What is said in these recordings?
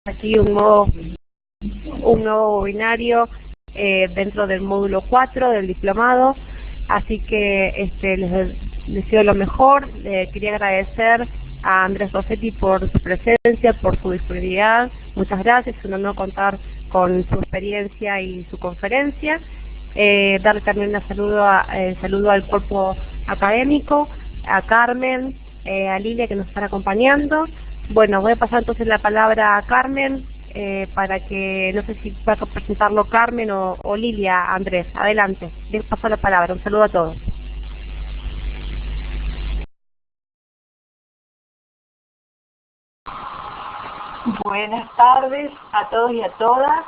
aquí un nuevo binario dentro del módulo 4 del diplomado, así que les deseo lo mejor. Quería agradecer a Andrés Rossetti por su presencia, por su disponibilidad. Muchas gracias, es un honor contar con su experiencia y su conferencia. Darle también un saludo al cuerpo académico, a Carmen, a Lilia, que nos están acompañando. Bueno, voy a pasar entonces la palabra a Carmen, para que, no sé si va a presentarlo Carmen o Lilia. Andrés, adelante, les paso la palabra. Un saludo a todos. Buenas tardes a todos y a todas.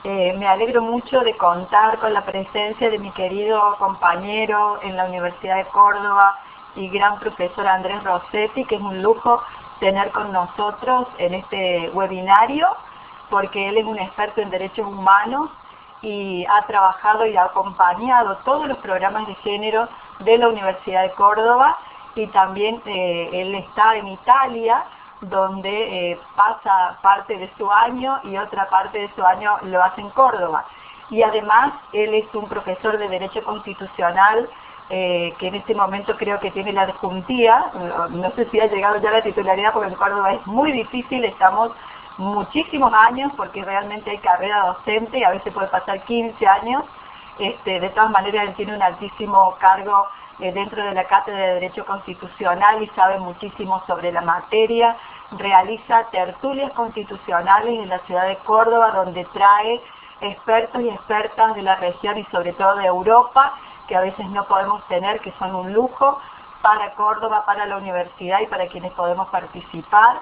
Me alegro mucho de contar con la presencia de mi querido compañero en la Universidad de Córdoba y gran profesor Andrés Rossetti, que es un lujo tener con nosotros en este webinario, porque él es un experto en derechos humanos y ha trabajado y ha acompañado todos los programas de género de la Universidad de Córdoba, y también él está en Italia, donde pasa parte de su año y otra parte de su año lo hace en Córdoba. Y además él es un profesor de Derecho Constitucional, que en este momento creo que tiene la adjuntía, no sé si ha llegado ya la titularidad, porque en Córdoba es muy difícil, estamos muchísimos años, porque realmente hay carrera docente y a veces puede pasar 15 años. De todas maneras él tiene un altísimo cargo dentro de la Cátedra de Derecho Constitucional y sabe muchísimo sobre la materia. Realiza tertulias constitucionales en la ciudad de Córdoba, donde trae expertos y expertas de la región y sobre todo de Europa, que a veces no podemos tener, que son un lujo para Córdoba, para la universidad y para quienes podemos participar.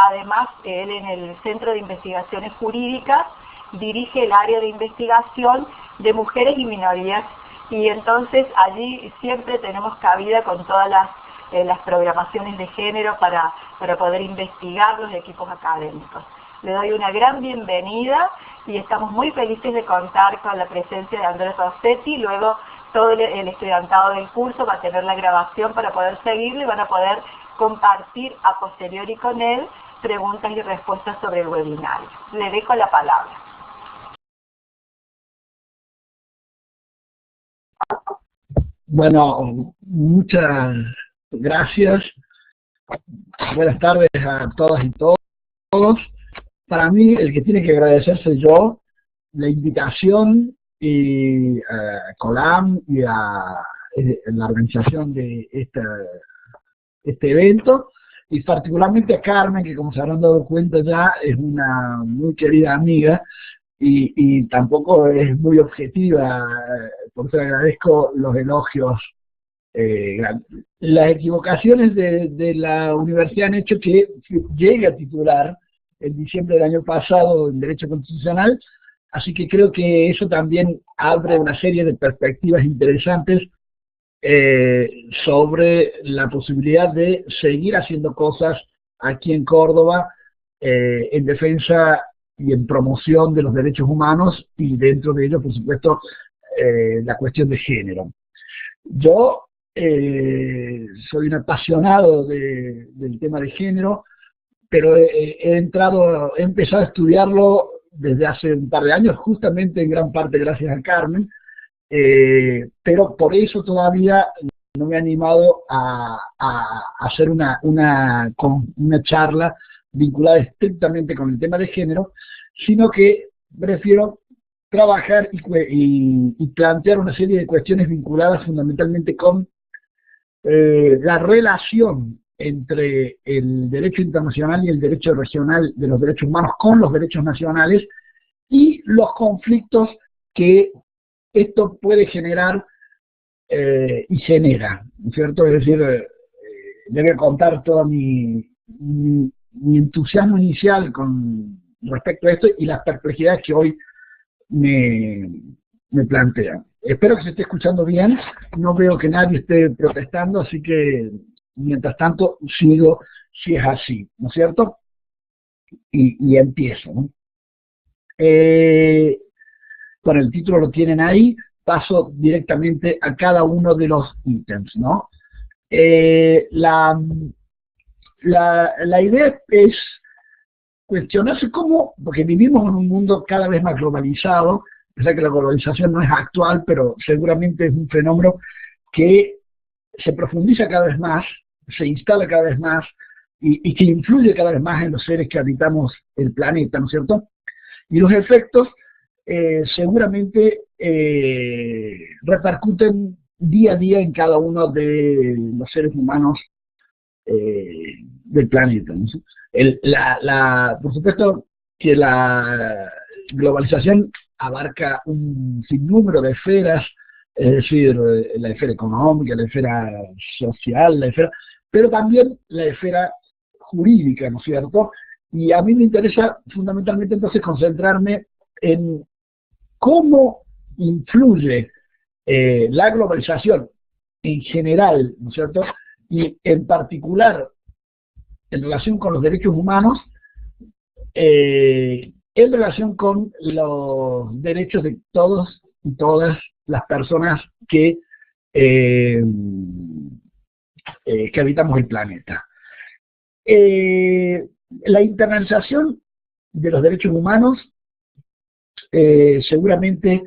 Además, él en el Centro de Investigaciones Jurídicas dirige el área de investigación de mujeres y minorías, y entonces allí siempre tenemos cabida con todas las programaciones de género para poder investigar los equipos académicos. Le doy una gran bienvenida y estamos muy felices de contar con la presencia de Andrés Rossetti. Luego todo el estudiantado del curso va a tener la grabación para poder seguirlo y van a poder compartir a posteriori con él preguntas y respuestas sobre el webinario. Le dejo la palabra. Bueno, muchas gracias. Buenas tardes a todas y todos. Para mí, el que tiene que agradecerse yo, la invitación y a Colam y a la organización de este evento, y particularmente a Carmen, que como se habrán dado cuenta ya es una muy querida amiga, y tampoco es muy objetiva, por eso le agradezco los elogios. Las equivocaciones de la universidad han hecho que llegue a titular en diciembre del año pasado en Derecho Constitucional, así que creo que eso también abre una serie de perspectivas interesantes sobre la posibilidad de seguir haciendo cosas aquí en Córdoba en defensa y en promoción de los derechos humanos, y dentro de ello, por supuesto, la cuestión de género. Yo soy un apasionado del tema de género, pero he empezado a estudiarlo desde hace un par de años, justamente en gran parte gracias a Carmen, pero por eso todavía no me he animado a hacer una charla vinculada estrictamente con el tema de género, sino que prefiero trabajar y plantear una serie de cuestiones vinculadas fundamentalmente con la relación entre el derecho internacional y el derecho regional de los derechos humanos con los derechos nacionales, y los conflictos que esto puede generar y genera, ¿no es cierto? Es decir, debe contar todo mi entusiasmo inicial con respecto a esto y las perplejidades que hoy me plantean. Espero que se esté escuchando bien, no veo que nadie esté protestando, así que mientras tanto sigo si es así, ¿no es cierto? Y empiezo, ¿no? Bueno, el título lo tienen ahí, paso directamente a cada uno de los ítems, ¿no? La idea es cuestionarse cómo, porque vivimos en un mundo cada vez más globalizado, o sea que la globalización no es actual, pero seguramente es un fenómeno que se profundiza cada vez más, se instala cada vez más y que influye cada vez más en los seres que habitamos el planeta, ¿no es cierto? Y los efectos seguramente repercuten día a día en cada uno de los seres humanos del planeta, ¿no? Por supuesto que la globalización abarca un sinnúmero de esferas, es decir, la esfera económica, la esfera social, pero también la esfera jurídica, ¿no es cierto? Y a mí me interesa fundamentalmente entonces concentrarme en cómo influye la globalización en general, ¿no es cierto? Y en particular en relación con los derechos humanos, en relación con los derechos de todos y todas las personas que habitamos el planeta. La internalización de los derechos humanos seguramente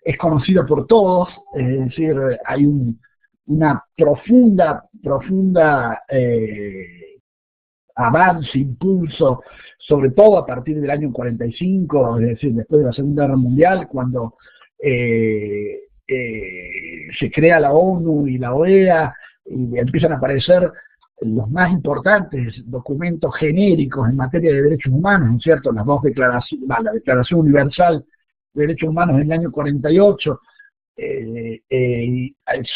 es conocida por todos, es decir, hay una profunda avance, impulso, sobre todo a partir del año 45, es decir, después de la Segunda Guerra Mundial, cuando se crea la ONU y la OEA, y empiezan a aparecer los más importantes documentos genéricos en materia de derechos humanos, ¿no es cierto? Las dos declaraciones, la Declaración Universal de Derechos Humanos en el año 48,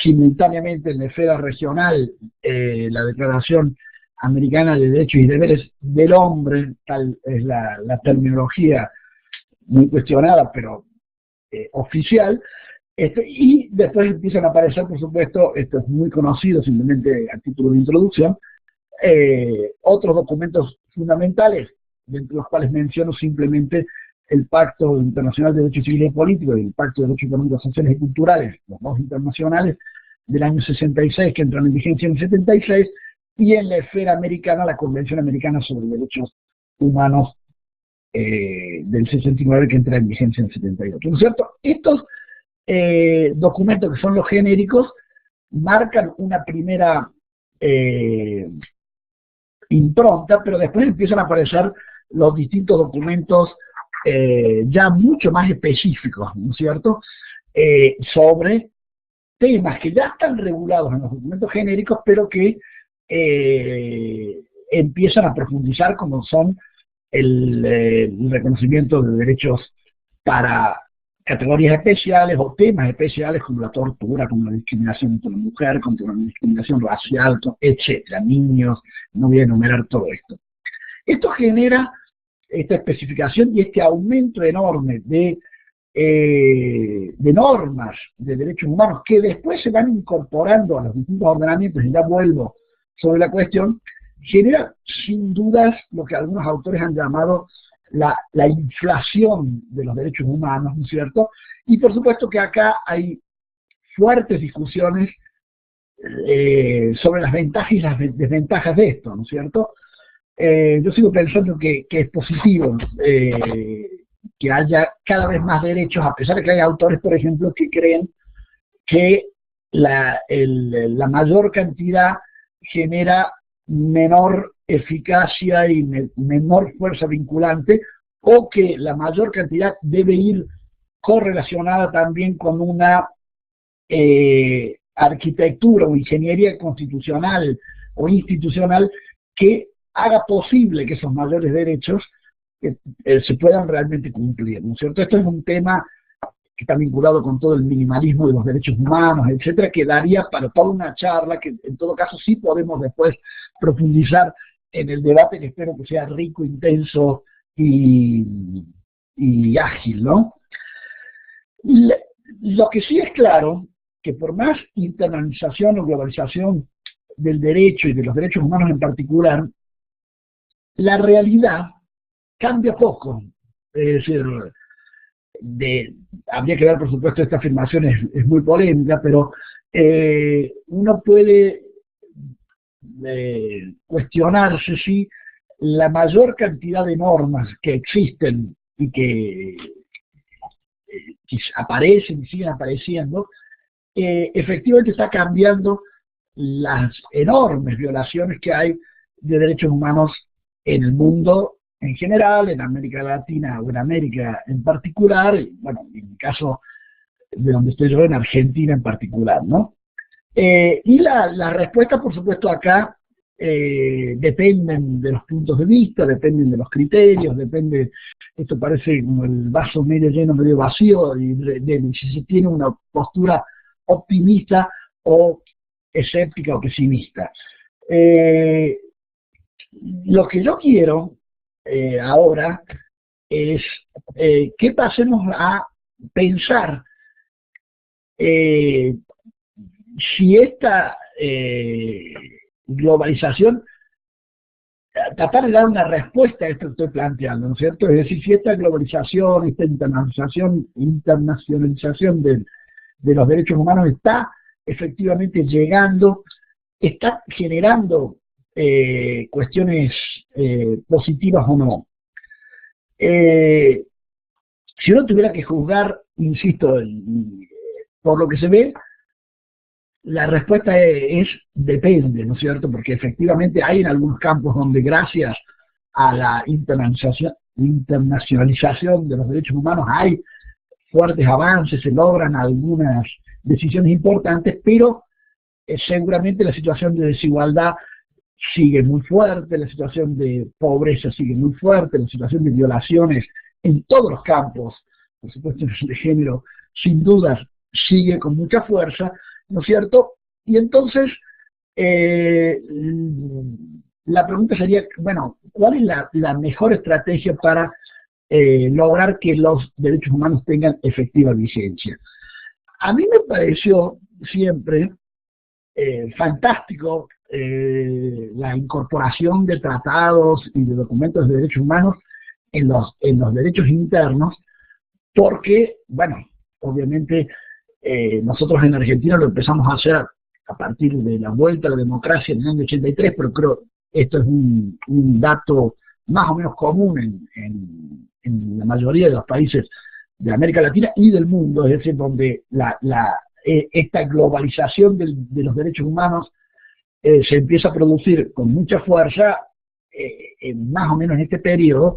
simultáneamente en la esfera regional, la Declaración Americana de Derechos y Deberes del Hombre, tal es la terminología muy cuestionada, pero oficial, y después empiezan a aparecer, por supuesto, esto es muy conocido, simplemente a título de introducción, otros documentos fundamentales, entre los cuales menciono simplemente el Pacto Internacional de Derechos Civiles y Políticos y el Pacto de Derechos Económicos, Sociales y Culturales, los dos internacionales del año 66, que entran en vigencia en el 76, y en la esfera americana, la Convención Americana sobre Derechos Humanos del 69, que entra en vigencia en el 78. ¿No es cierto? Estos documentos, que son los genéricos, marcan una primera impronta, pero después empiezan a aparecer los distintos documentos ya mucho más específicos, ¿no es cierto?, sobre temas que ya están regulados en los documentos genéricos, pero que empiezan a profundizar, como son el reconocimiento de derechos para categorías especiales o temas especiales como la tortura, como la discriminación contra la mujer, contra la discriminación racial, etcétera, niños, no voy a enumerar todo esto. Esto genera esta especificación y este aumento enorme de normas de derechos humanos que después se van incorporando a los distintos ordenamientos, y ya vuelvo sobre la cuestión, genera sin dudas lo que algunos autores han llamado la inflación de los derechos humanos, ¿no es cierto? Y por supuesto que acá hay fuertes discusiones sobre las ventajas y las desventajas de esto, ¿no es cierto? Yo sigo pensando que es positivo que haya cada vez más derechos, a pesar de que hay autores, por ejemplo, que creen que la mayor cantidad genera menor eficacia y menor fuerza vinculante, o que la mayor cantidad debe ir correlacionada también con una arquitectura o ingeniería constitucional o institucional que haga posible que esos mayores derechos se puedan realmente cumplir, ¿no es cierto? Esto es un tema que está vinculado con todo el minimalismo de los derechos humanos, etcétera, que daría para toda una charla que en todo caso sí podemos después profundizar en el debate, que espero que sea rico, intenso y ágil, ¿no? Lo que sí es claro, que por más internalización o globalización del derecho y de los derechos humanos en particular, la realidad cambia poco. Es decir, habría que ver, por supuesto, esta afirmación es muy polémica, pero uno puede cuestionarse si la mayor cantidad de normas que existen y que aparecen y siguen apareciendo, efectivamente está cambiando las enormes violaciones que hay de derechos humanos en el mundo en general, en América Latina o en América en particular, y bueno, en el caso de donde estoy yo, en Argentina en particular, ¿no? Y la respuesta, por supuesto, acá dependen de los puntos de vista, dependen de los criterios, depende, esto parece como el vaso medio lleno, medio vacío, y de si se tiene una postura optimista o escéptica o pesimista. Lo que yo quiero ahora es que pasemos a pensar si esta globalización, tratar de dar una respuesta a esto que estoy planteando, ¿no es cierto? Es decir, si esta globalización, esta internacionalización de los derechos humanos está efectivamente llegando, está generando cuestiones positivas o no. Si uno tuviera que juzgar, insisto, por lo que se ve, la respuesta es depende, ¿no es cierto? Porque efectivamente hay en algunos campos donde gracias a la internacionalización de los derechos humanos hay fuertes avances, se logran algunas decisiones importantes, pero seguramente la situación de desigualdad sigue muy fuerte, la situación de pobreza sigue muy fuerte, la situación de violaciones en todos los campos, por supuesto de género, sin dudas sigue con mucha fuerza, ¿no es cierto? Y entonces, la pregunta sería, bueno, ¿cuál es la mejor estrategia para lograr que los derechos humanos tengan efectiva vigencia? A mí me pareció siempre fantástico la incorporación de tratados y de documentos de derechos humanos en los derechos internos, porque, bueno, obviamente nosotros en Argentina lo empezamos a hacer a partir de la vuelta a la democracia en el año 83, pero creo esto es un dato más o menos común en la mayoría de los países de América Latina y del mundo, es decir, donde esta globalización de los derechos humanos se empieza a producir con mucha fuerza, más o menos en este periodo,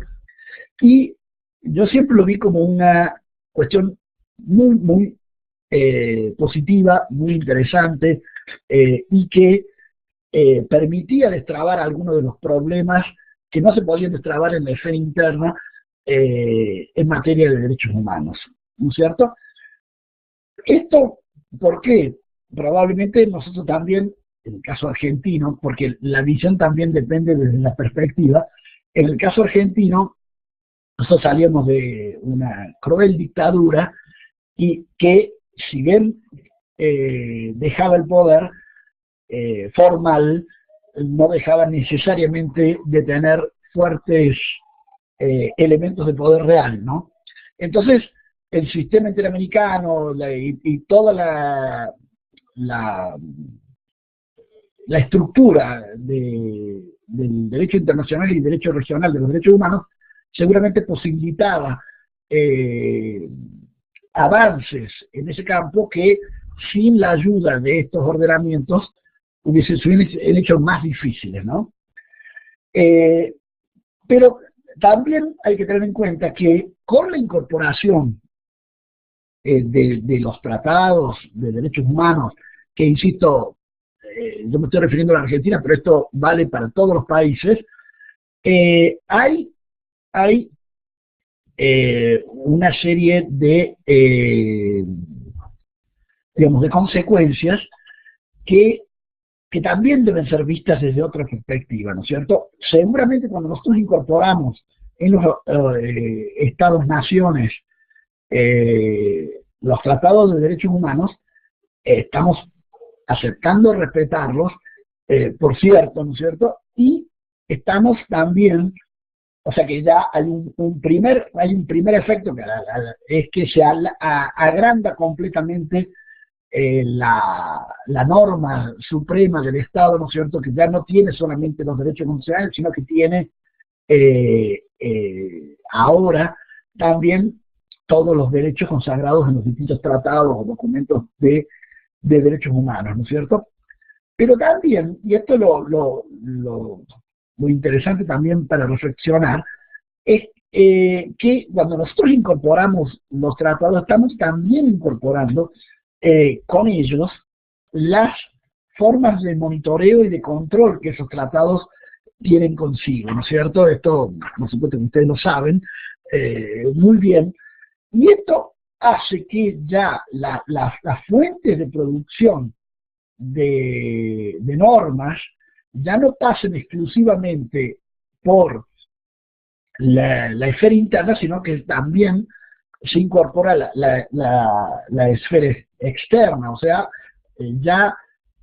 y yo siempre lo vi como una cuestión muy, muy positiva, muy interesante, y que permitía destrabar algunos de los problemas que no se podían destrabar en la esfera interna en materia de derechos humanos, ¿no es cierto? Esto, ¿por qué? Probablemente nosotros también, en el caso argentino, porque la visión también depende desde la perspectiva, en el caso argentino, nosotros salíamos de una cruel dictadura y que, si bien dejaba el poder formal, no dejaba necesariamente de tener fuertes elementos de poder real, ¿no? Entonces, el sistema interamericano y toda la estructura del derecho internacional y derecho regional de los derechos humanos seguramente posibilitaba avances en ese campo que sin la ayuda de estos ordenamientos hubiesen sido hechos más difíciles, ¿no? Pero también hay que tener en cuenta que con la incorporación de los tratados de derechos humanos, que insisto, yo me estoy refiriendo a la Argentina, pero esto vale para todos los países, hay una serie de, digamos, de consecuencias que también deben ser vistas desde otra perspectiva, ¿no es cierto? Seguramente cuando nosotros incorporamos en los Estados-naciones los tratados de derechos humanos, estamos aceptando respetarlos, por cierto, ¿no es cierto? Y estamos también, o sea que ya hay un primer efecto, que es que se agranda completamente la norma suprema del Estado, ¿no es cierto?, que ya no tiene solamente los derechos constitucionales, sino que tiene ahora también todos los derechos consagrados en los distintos tratados o documentos de derechos humanos, ¿no es cierto? Pero también, y esto es lo interesante también para reflexionar, es que cuando nosotros incorporamos los tratados, estamos también incorporando con ellos las formas de monitoreo y de control que esos tratados tienen consigo, ¿no es cierto? Esto, por supuesto que ustedes lo saben muy bien, y esto hace que ya las fuentes de producción de normas ya no pasen exclusivamente por la esfera interna, sino que también se incorpora la esfera externa, o sea, ya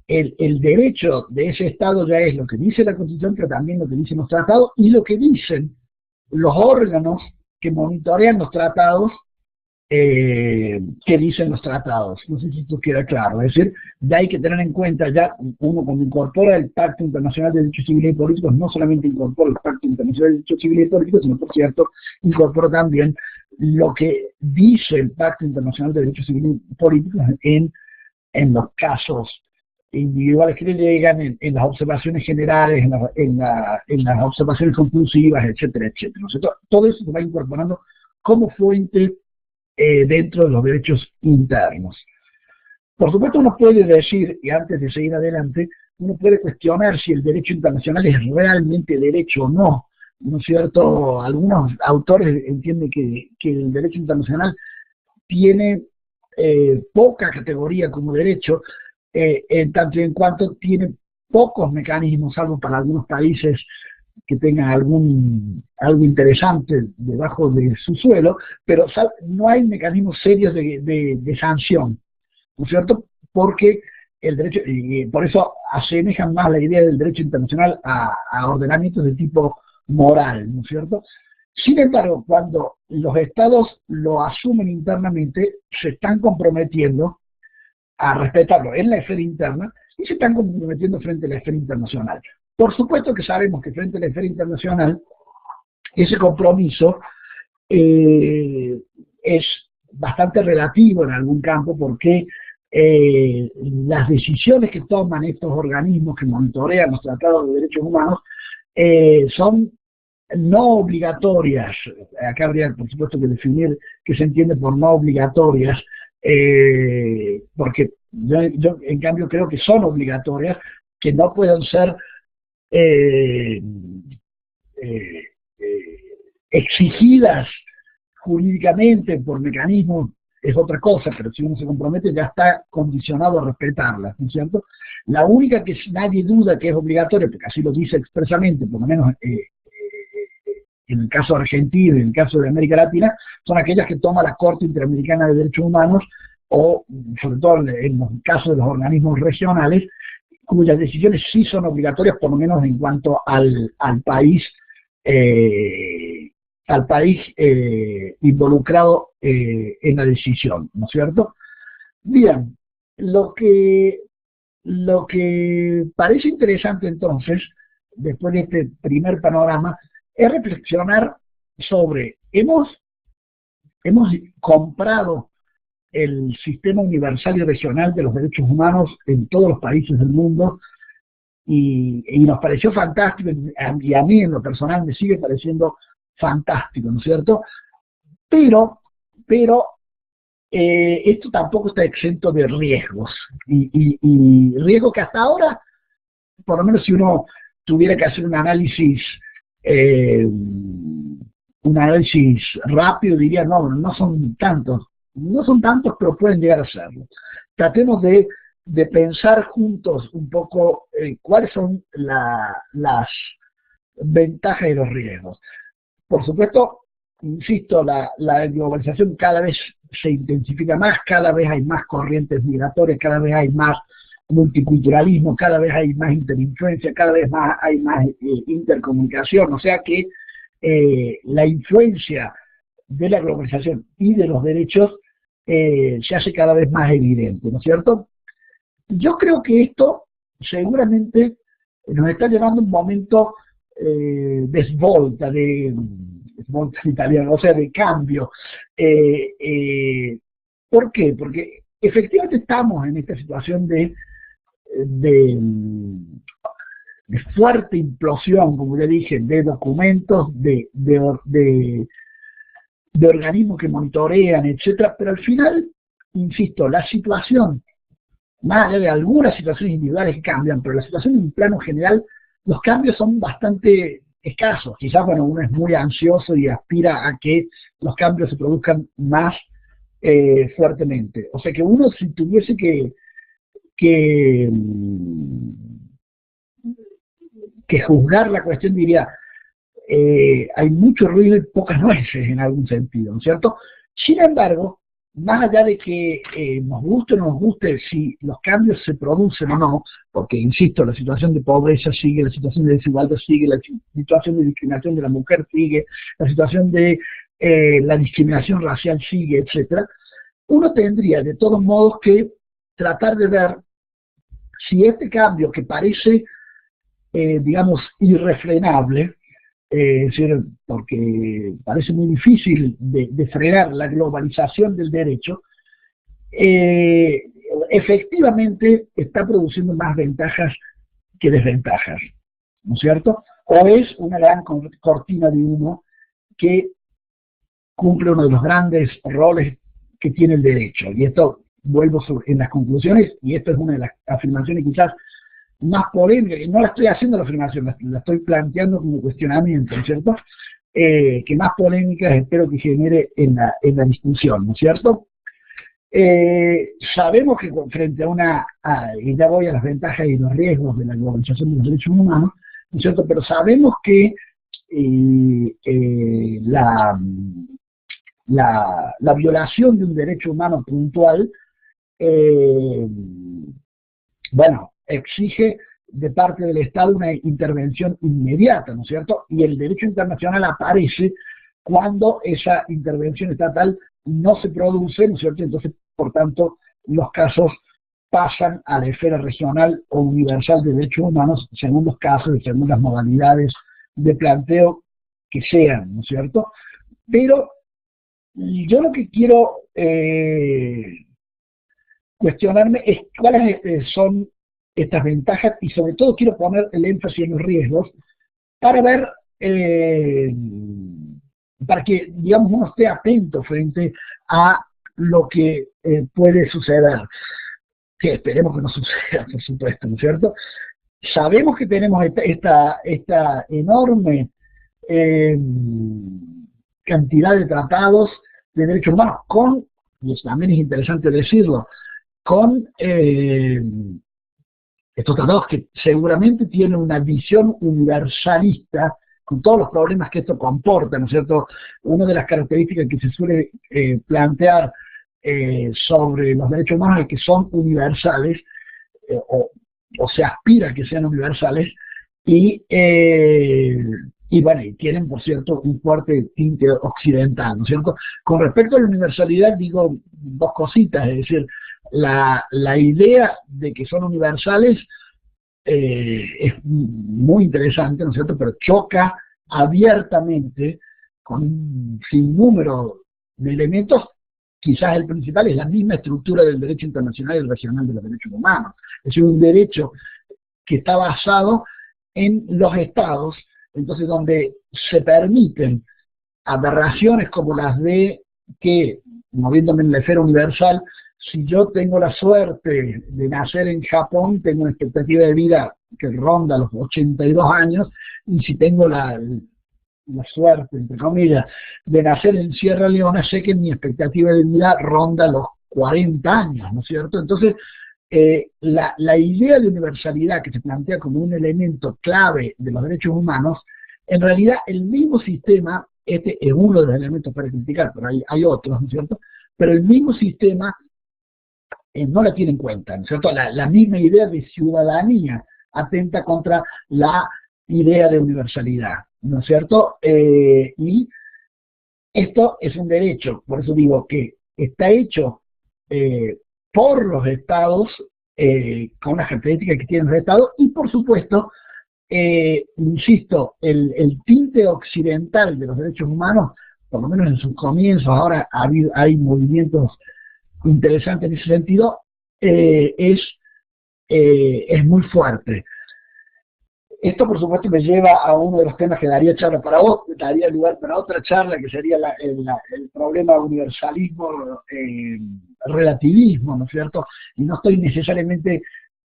el derecho de ese Estado ya es lo que dice la Constitución, pero también lo que dicen los tratados y lo que dicen los órganos que monitorean los tratados, que dicen los tratados. No sé si esto queda claro. Es decir, ya hay que tener en cuenta, ya uno cuando incorpora el Pacto Internacional de Derechos Civiles y Políticos, no solamente incorpora el Pacto Internacional de Derechos Civiles y Políticos, sino, por cierto, incorpora también lo que dice el Pacto Internacional de Derechos Civiles y Políticos en los casos individuales que le llegan, en las observaciones generales, en las observaciones conclusivas, etcétera, etcétera. O sea, todo eso se va incorporando como fuente dentro de los derechos internos. Por supuesto, uno puede decir, y antes de seguir adelante, uno puede cuestionar si el derecho internacional es realmente derecho o no. ¿No es cierto? Algunos autores entienden que el derecho internacional tiene poca categoría como derecho, en tanto y en cuanto tiene pocos mecanismos, salvo para algunos países que tengan algo interesante debajo de su suelo, pero no hay mecanismos serios de sanción, ¿no es cierto? Porque el derecho, y por eso asemejan más la idea del derecho internacional a ordenamientos de tipo moral, ¿no es cierto? Sin embargo, cuando los estados lo asumen internamente, se están comprometiendo a respetarlo en la esfera interna y se están comprometiendo frente a la esfera internacional. Por supuesto que sabemos que frente a la esfera internacional ese compromiso es bastante relativo en algún campo, porque las decisiones que toman estos organismos que monitorean los tratados de derechos humanos son no obligatorias. Acá habría, por supuesto, que definir qué se entiende por no obligatorias, porque yo en cambio creo que son obligatorias, que no puedan ser exigidas jurídicamente por mecanismos, es otra cosa, pero si uno se compromete ya está condicionado a respetarlas, ¿no es cierto? La única que nadie duda que es obligatoria, porque así lo dice expresamente, por lo menos en el caso argentino y en el caso de América Latina, son aquellas que toma la Corte Interamericana de Derechos Humanos, o sobre todo en los casos de los organismos regionales, cuyas decisiones sí son obligatorias, por lo menos en cuanto al país involucrado en la decisión, ¿no es cierto? Bien, lo que parece interesante entonces, después de este primer panorama, es reflexionar sobre, hemos comprado el sistema universal y regional de los derechos humanos en todos los países del mundo, y nos pareció fantástico, y a mí en lo personal me sigue pareciendo fantástico, ¿no es cierto? Pero esto tampoco está exento de riesgos, y riesgos que hasta ahora, por lo menos si uno tuviera que hacer un análisis rápido, diría, no son tantos, pero pueden llegar a serlo. Tratemos de pensar juntos un poco cuáles son las ventajas y los riesgos. Por supuesto, insisto, la globalización cada vez se intensifica más, cada vez hay más corrientes migratorias, cada vez hay más multiculturalismo, cada vez hay más interinfluencia, cada vez hay más intercomunicación, o sea que la influencia de la globalización y de los derechos se hace cada vez más evidente, ¿no es cierto? Yo creo que esto seguramente nos está llevando a un momento desvolta, svolta en italiano, o sea, de cambio. ¿Por qué? Porque efectivamente estamos en esta situación de, de fuerte implosión, como ya dije, de documentos, de organismos que monitorean, etcétera, pero al final, insisto, la situación, más allá de algunas situaciones individuales que cambian, pero la situación en un plano general, los cambios son bastante escasos. Quizás, bueno, uno es muy ansioso y aspira a que los cambios se produzcan más fuertemente. O sea que uno, si tuviese que juzgar la cuestión, diría, hay mucho ruido y pocas nueces en algún sentido, ¿no es cierto? Sin embargo, más allá de que nos guste o no nos guste si los cambios se producen o no, porque, insisto, la situación de pobreza sigue, la situación de desigualdad sigue, la situación de discriminación de la mujer sigue, la situación de la discriminación racial sigue, etcétera, uno tendría de todos modos que tratar de ver si este cambio que parece, digamos, irrefrenable, es decir, porque parece muy difícil de frenar la globalización del derecho, efectivamente está produciendo más ventajas que desventajas, ¿no es cierto? O es una gran cortina de humo que cumple uno de los grandes roles que tiene el derecho. Y esto, vuelvo en las conclusiones, y esto es una de las afirmaciones quizás más polémica, y no la estoy haciendo la afirmación, la estoy planteando como cuestionamiento, ¿no es cierto? Que más polémicas espero que genere en la discusión, ¿no es cierto? Sabemos que frente y ya voy a las ventajas y los riesgos de la globalización de los derechos humanos, ¿no es cierto? Pero sabemos que la violación de un derecho humano puntual, bueno, exige de parte del Estado una intervención inmediata, ¿no es cierto? Y el derecho internacional aparece cuando esa intervención estatal no se produce, ¿no es cierto? Entonces, por tanto, los casos pasan a la esfera regional o universal de derechos humanos según los casos y según las modalidades de planteo que sean, ¿no es cierto? Pero yo lo que quiero cuestionarme es cuáles son estas ventajas, y sobre todo quiero poner el énfasis en los riesgos para ver, para que, digamos, uno esté atento frente a lo que puede suceder, que esperemos que no suceda, por supuesto, ¿no es cierto? Sabemos que tenemos esta enorme cantidad de tratados de derechos humanos, y también es interesante decirlo, con estos tratados que seguramente tienen una visión universalista, con todos los problemas que esto comporta, ¿no es cierto? Una de las características que se suele plantear sobre los derechos humanos es que son universales, o se aspira a que sean universales, y bueno, y tienen, por cierto, un fuerte tinte occidental, ¿no es cierto? Con respecto a la universalidad, digo dos cositas, es decir, la idea de que son universales es muy interesante, ¿no es cierto?, pero choca abiertamente con un sinnúmero de elementos. Quizás el principal es la misma estructura del derecho internacional y el regional de los derechos humanos. Es decir, un derecho que está basado en los estados, entonces donde se permiten aberraciones como las de que, moviéndome en la esfera universal, si yo tengo la suerte de nacer en Japón, tengo una expectativa de vida que ronda los 82 años, y si tengo la suerte, entre comillas, de nacer en Sierra Leona, sé que mi expectativa de vida ronda los 40 años, ¿no es cierto? Entonces, la idea de universalidad que se plantea como un elemento clave de los derechos humanos, en realidad el mismo sistema, este es uno de los elementos para criticar, pero hay otros, ¿no es cierto? Pero el mismo sistema no la tiene en cuenta, ¿no es cierto? La misma idea de ciudadanía atenta contra la idea de universalidad, ¿no es cierto? Y esto es un derecho, por eso digo que está hecho por los estados, con las características que tienen los estados, y por supuesto insisto, el tinte occidental de los derechos humanos, por lo menos en sus comienzos, ahora hay movimientos interesantes en ese sentido, es muy fuerte. Esto, por supuesto, me lleva a uno de los temas que daría charla para vos, daría lugar para otra charla, que sería el problema universalismo-relativismo, ¿no es cierto? Y no estoy necesariamente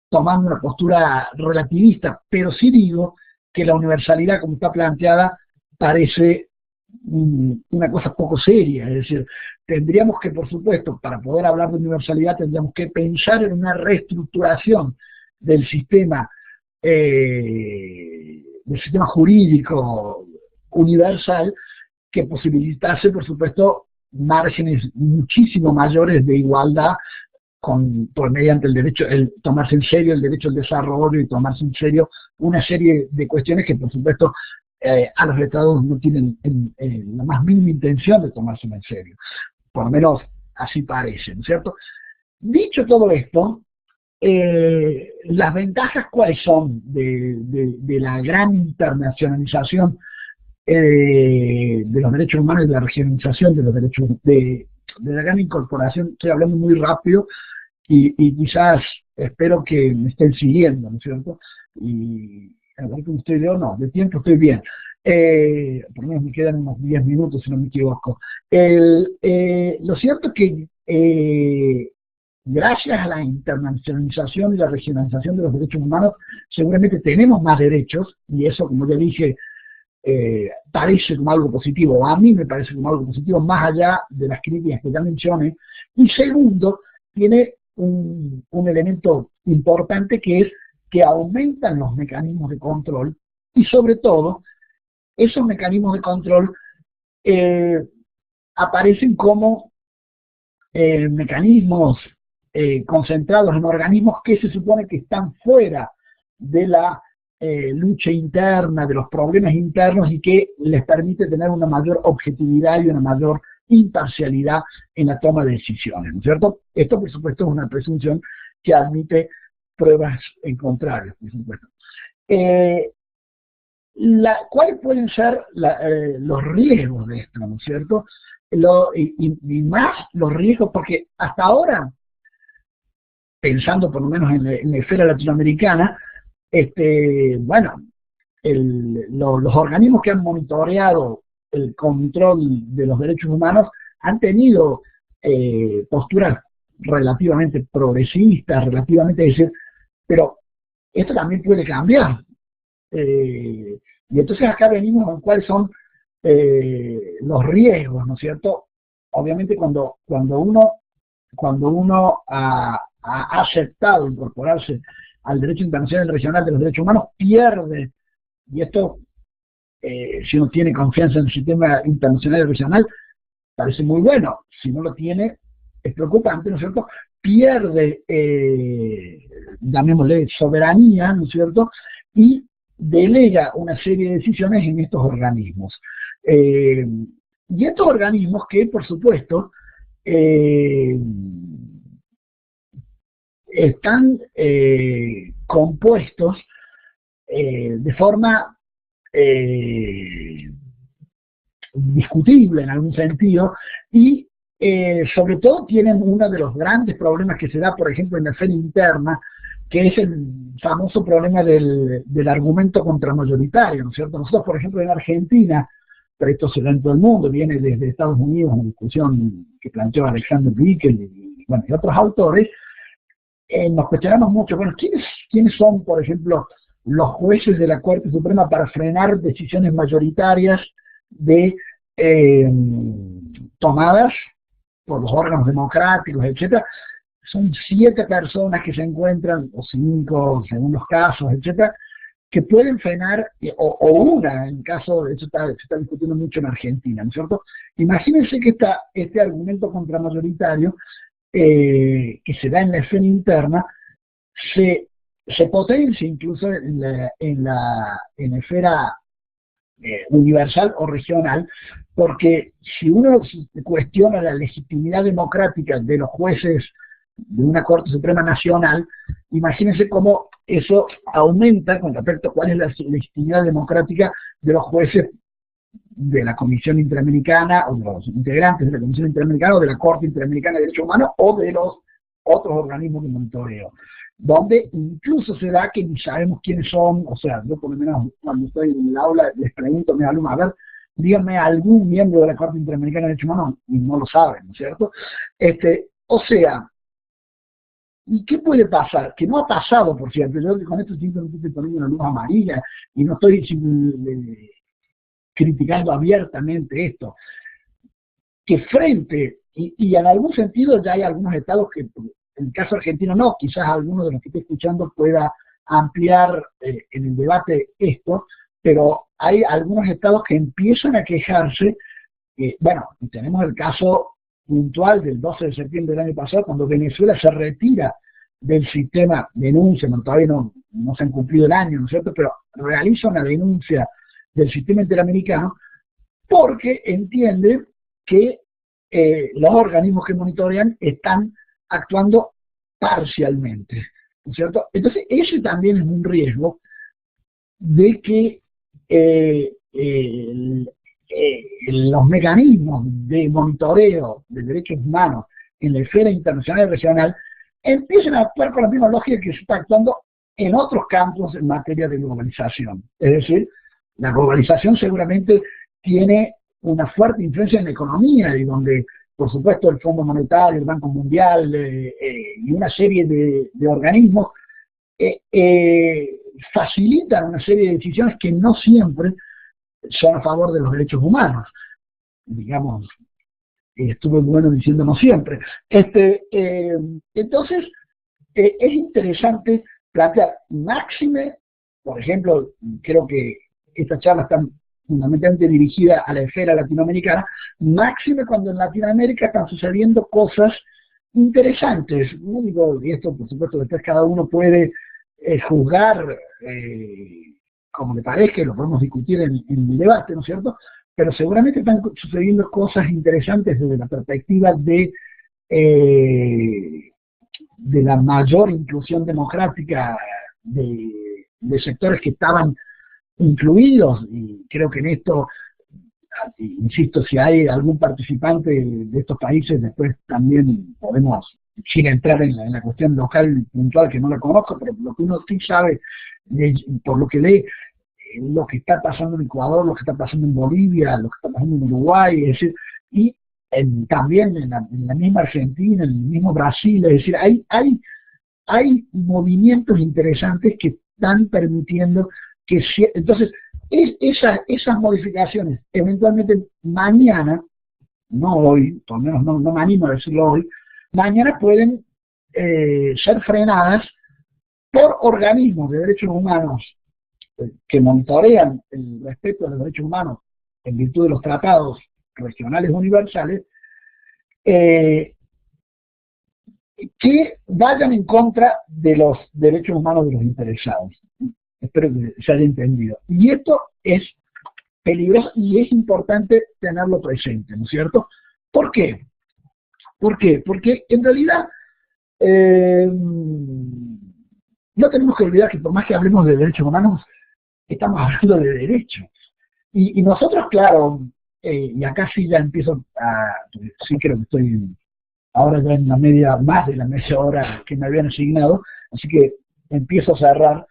tomando una postura relativista, pero sí digo que la universalidad, como está planteada, parece una cosa poco seria. Es decir, tendríamos que, por supuesto, para poder hablar de universalidad, tendríamos que pensar en una reestructuración del sistema jurídico universal que posibilitase, por supuesto, márgenes muchísimo mayores de igualdad mediante el derecho, tomarse en serio el derecho al desarrollo y tomarse en serio una serie de cuestiones que, por supuesto, a los estados no tienen la más mínima intención de tomárselo en serio. Por lo menos así parece, ¿no es cierto? Dicho todo esto, las ventajas, ¿cuáles son de la gran internacionalización de los derechos humanos y de la regionalización de los derechos, de la gran incorporación? Estoy hablando muy rápido y quizás espero que me estén siguiendo, ¿no es cierto? Y a ver cómo estoy de tiempo estoy bien. Por lo menos me quedan unos 10 minutos, si no me equivoco. Lo cierto es que gracias a la internacionalización y la regionalización de los derechos humanos, seguramente tenemos más derechos, y eso, como ya dije, parece como algo positivo. A mí me parece como algo positivo, más allá de las críticas que ya mencioné. Y segundo, tiene un elemento importante, que es que aumentan los mecanismos de control, y sobre todo, esos mecanismos de control aparecen como mecanismos concentrados en organismos que se supone que están fuera de la lucha interna, de los problemas internos, y que les permite tener una mayor objetividad y una mayor imparcialidad en la toma de decisiones, ¿no es cierto? Esto, por supuesto, es una presunción que admite pruebas en contrario, por supuesto. ¿Cuáles pueden ser los riesgos de esto, ¿no es cierto? Y más los riesgos, porque hasta ahora, pensando por lo menos en la esfera latinoamericana, bueno, los organismos que han monitoreado el control de los derechos humanos han tenido posturas relativamente progresistas, relativamente, decir, pero esto también puede cambiar. Y entonces acá venimos a cuáles son los riesgos, ¿no es cierto? Obviamente cuando uno ha aceptado incorporarse al derecho internacional y regional de los derechos humanos, pierde, y esto, si uno tiene confianza en el sistema internacional y regional, parece muy bueno. Si no lo tiene, es preocupante, ¿no es cierto? Pierde, llamémosle, soberanía, ¿no es cierto? Y delega una serie de decisiones en estos organismos. Y estos organismos que, por supuesto, están compuestos de forma discutible en algún sentido, y sobre todo tienen uno de los grandes problemas que se da, por ejemplo, en la esfera interna, que es el famoso problema del argumento contramayoritario, ¿no es cierto? Nosotros, por ejemplo, en Argentina, pero esto se da en todo el mundo, viene desde Estados Unidos, una discusión que planteó Alexander Bickel y otros autores, nos cuestionamos mucho, bueno, ¿quiénes son, por ejemplo, los jueces de la Corte Suprema para frenar decisiones mayoritarias tomadas por los órganos democráticos, etcétera? Son 7 personas que se encuentran, o 5, según los casos, etcétera, que pueden frenar, o una, en caso, de eso se está discutiendo mucho en Argentina, ¿no es cierto? Imagínense que este argumento contramayoritario que se da en la esfera interna se potencia incluso en la esfera universal o regional, porque si uno cuestiona la legitimidad democrática de los jueces de una Corte Suprema Nacional, imagínense cómo eso aumenta con respecto a cuál es la legitimidad democrática de los jueces de la Comisión Interamericana, o de los integrantes de la Comisión Interamericana, o de la Corte Interamericana de Derechos Humanos, o de los otros organismos de monitoreo, donde incluso se da que ni sabemos quiénes son. O sea, yo por lo menos cuando estoy en el aula les pregunto a mis alumnos, a ver, díganme algún miembro de la Corte Interamericana de Derechos Humanos, y no lo saben, ¿no es cierto? O sea, ¿y qué puede pasar? Que no ha pasado, por cierto. Yo con esto simplemente estoy poniendo una luz amarilla y no estoy criticando abiertamente esto. Que frente, y en algún sentido ya hay algunos estados que, en el caso argentino no, quizás alguno de los que estoy escuchando pueda ampliar en el debate esto, pero hay algunos estados que empiezan a quejarse. Bueno, tenemos el caso puntual del 12 de septiembre del año pasado, cuando Venezuela se retira del sistema, denuncia, todavía no se han cumplido el año, ¿no es cierto?, pero realiza una denuncia del sistema interamericano porque entiende que los organismos que monitorean están actuando parcialmente, ¿no es cierto? Entonces, ese también es un riesgo de que los mecanismos de monitoreo de derechos humanos en la esfera internacional y regional empiecen a actuar con la misma lógica que se está actuando en otros campos en materia de globalización. Es decir, la globalización seguramente tiene una fuerte influencia en la economía, y donde, por supuesto, el Fondo Monetario, el Banco Mundial y una serie de organismos facilitan una serie de decisiones que no siempre son a favor de los derechos humanos. Digamos, estuve bueno diciendo no siempre. Entonces, es interesante plantear, máxime, por ejemplo, creo que esta charla está fundamentalmente dirigida a la esfera latinoamericana, máxime cuando en Latinoamérica están sucediendo cosas interesantes. Y esto, por supuesto, después cada uno puede juzgar como le parezca, lo podemos discutir en el debate, ¿no es cierto? Pero seguramente están sucediendo cosas interesantes desde la perspectiva de la mayor inclusión democrática de sectores que estaban incluidos, y creo que en esto, insisto, si hay algún participante de estos países, después también podemos, sin entrar en la cuestión local puntual, que no la conozco, pero lo que uno sí sabe, por lo que lee, lo que está pasando en Ecuador, lo que está pasando en Bolivia, lo que está pasando en Uruguay, es decir, y también en la misma Argentina, en el mismo Brasil, es decir, hay movimientos interesantes que están permitiendo que, entonces, esas modificaciones, eventualmente mañana, no hoy, por lo menos no me animo a decirlo hoy, mañana pueden ser frenadas por organismos de derechos humanos que monitorean el respeto de los derechos humanos en virtud de los tratados regionales universales, que vayan en contra de los derechos humanos de los interesados. Espero que se haya entendido. Y esto es peligroso y es importante tenerlo presente, ¿no es cierto? ¿Por qué? ¿Por qué? Porque en realidad no tenemos que olvidar que por más que hablemos de derechos humanos, estamos hablando de derechos. Y nosotros, claro, y acá sí ya empiezo sí creo que estoy ahora ya en más de la media hora que me habían asignado, así que empiezo a cerrar,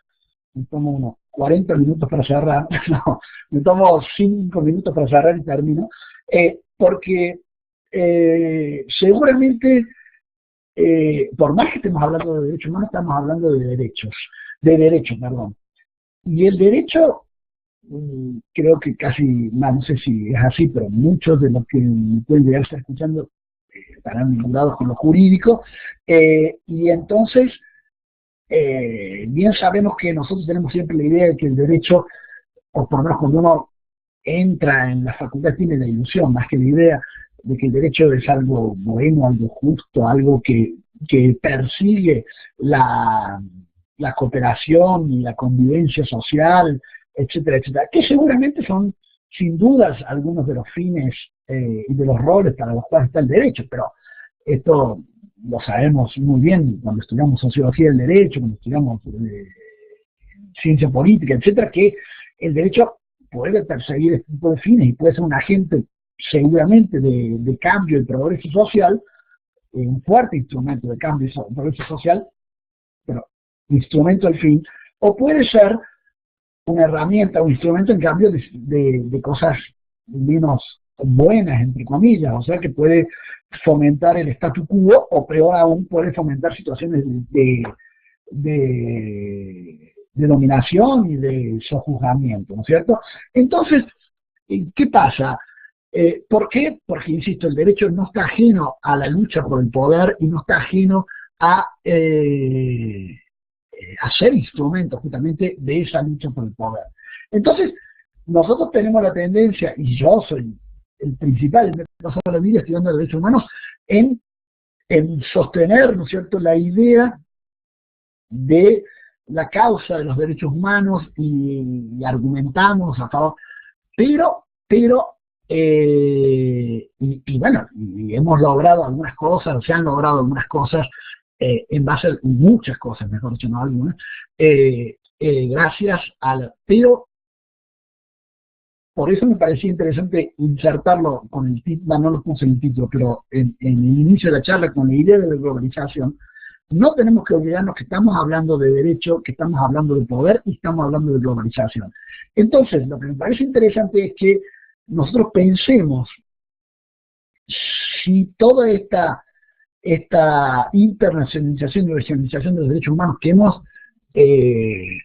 me tomo unos 40 minutos para cerrar, no, me tomo 5 minutos para cerrar y termino, porque seguramente, por más que estemos hablando de derechos humanos, estamos hablando de derechos, perdón. Y el derecho, creo que casi, no sé si es así, pero muchos de los que me pueden llegar a estar escuchando estarán vinculados con lo jurídico, y entonces, bien sabemos que nosotros tenemos siempre la idea de que el derecho, o por lo menos cuando uno entra en la facultad, tiene la ilusión, más que la idea de que el derecho es algo bueno, algo justo, algo que persigue la cooperación y la convivencia social, etcétera, etcétera, que seguramente son, sin dudas, algunos de los fines y de los roles para los cuales está el derecho, pero esto lo sabemos muy bien cuando estudiamos sociología del derecho, cuando estudiamos ciencia política, etcétera, que el derecho puede perseguir este tipo de fines y puede ser un agente seguramente de cambio y progreso social, un fuerte instrumento de cambio y progreso social, pero instrumento al fin, o puede ser una herramienta, un instrumento en cambio de cosas menos buenas, entre comillas, o sea que puede fomentar el statu quo, o peor aún, puede fomentar situaciones de dominación y de sojuzgamiento, ¿no es cierto? Entonces, ¿qué pasa? ¿Por qué? Porque, insisto, el derecho no está ajeno a la lucha por el poder y no está ajeno a ser instrumento justamente de esa lucha por el poder. Entonces, nosotros tenemos la tendencia, y yo soy el principal, me he pasado la vida estudiando derechos humanos, en sostener, ¿no es cierto?, la idea de la causa de los derechos humanos y argumentamos a favor, pero bueno, y hemos logrado algunas cosas, se han logrado algunas cosas, en base a muchas cosas, mejor dicho, no algunas, gracias pero por eso me parecía interesante insertarlo con el título, no lo puse en el título, pero en el inicio de la charla, con la idea de la globalización. No tenemos que olvidarnos que estamos hablando de derecho, que estamos hablando de poder y estamos hablando de globalización. Entonces, lo que me parece interesante es que nosotros pensemos si toda esta internacionalización y regionalización de los derechos humanos que hemos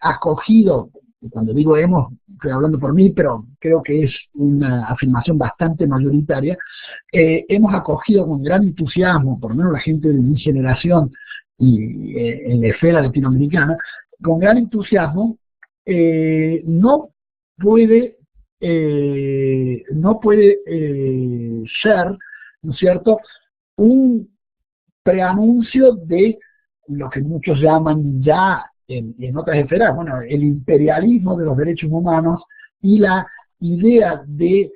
acogido, cuando digo hemos, estoy hablando por mí, pero creo que es una afirmación bastante mayoritaria, hemos acogido con gran entusiasmo, por lo menos la gente de mi generación y en la esfera latinoamericana, con gran entusiasmo, no puede ser, ¿no es cierto?, un preanuncio de lo que muchos llaman ya en otras esferas, bueno, el imperialismo de los derechos humanos y la idea de,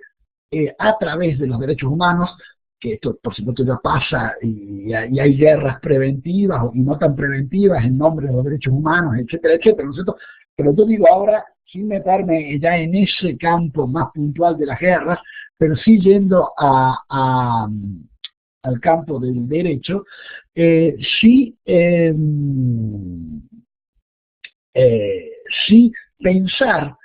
a través de los derechos humanos, que esto por supuesto ya pasa y hay guerras preventivas y no tan preventivas en nombre de los derechos humanos, etcétera, etcétera, ¿no es cierto? Pero yo digo ahora, sin meterme ya en ese campo más puntual de las guerras, pero sí yendo al campo del derecho, sí pensar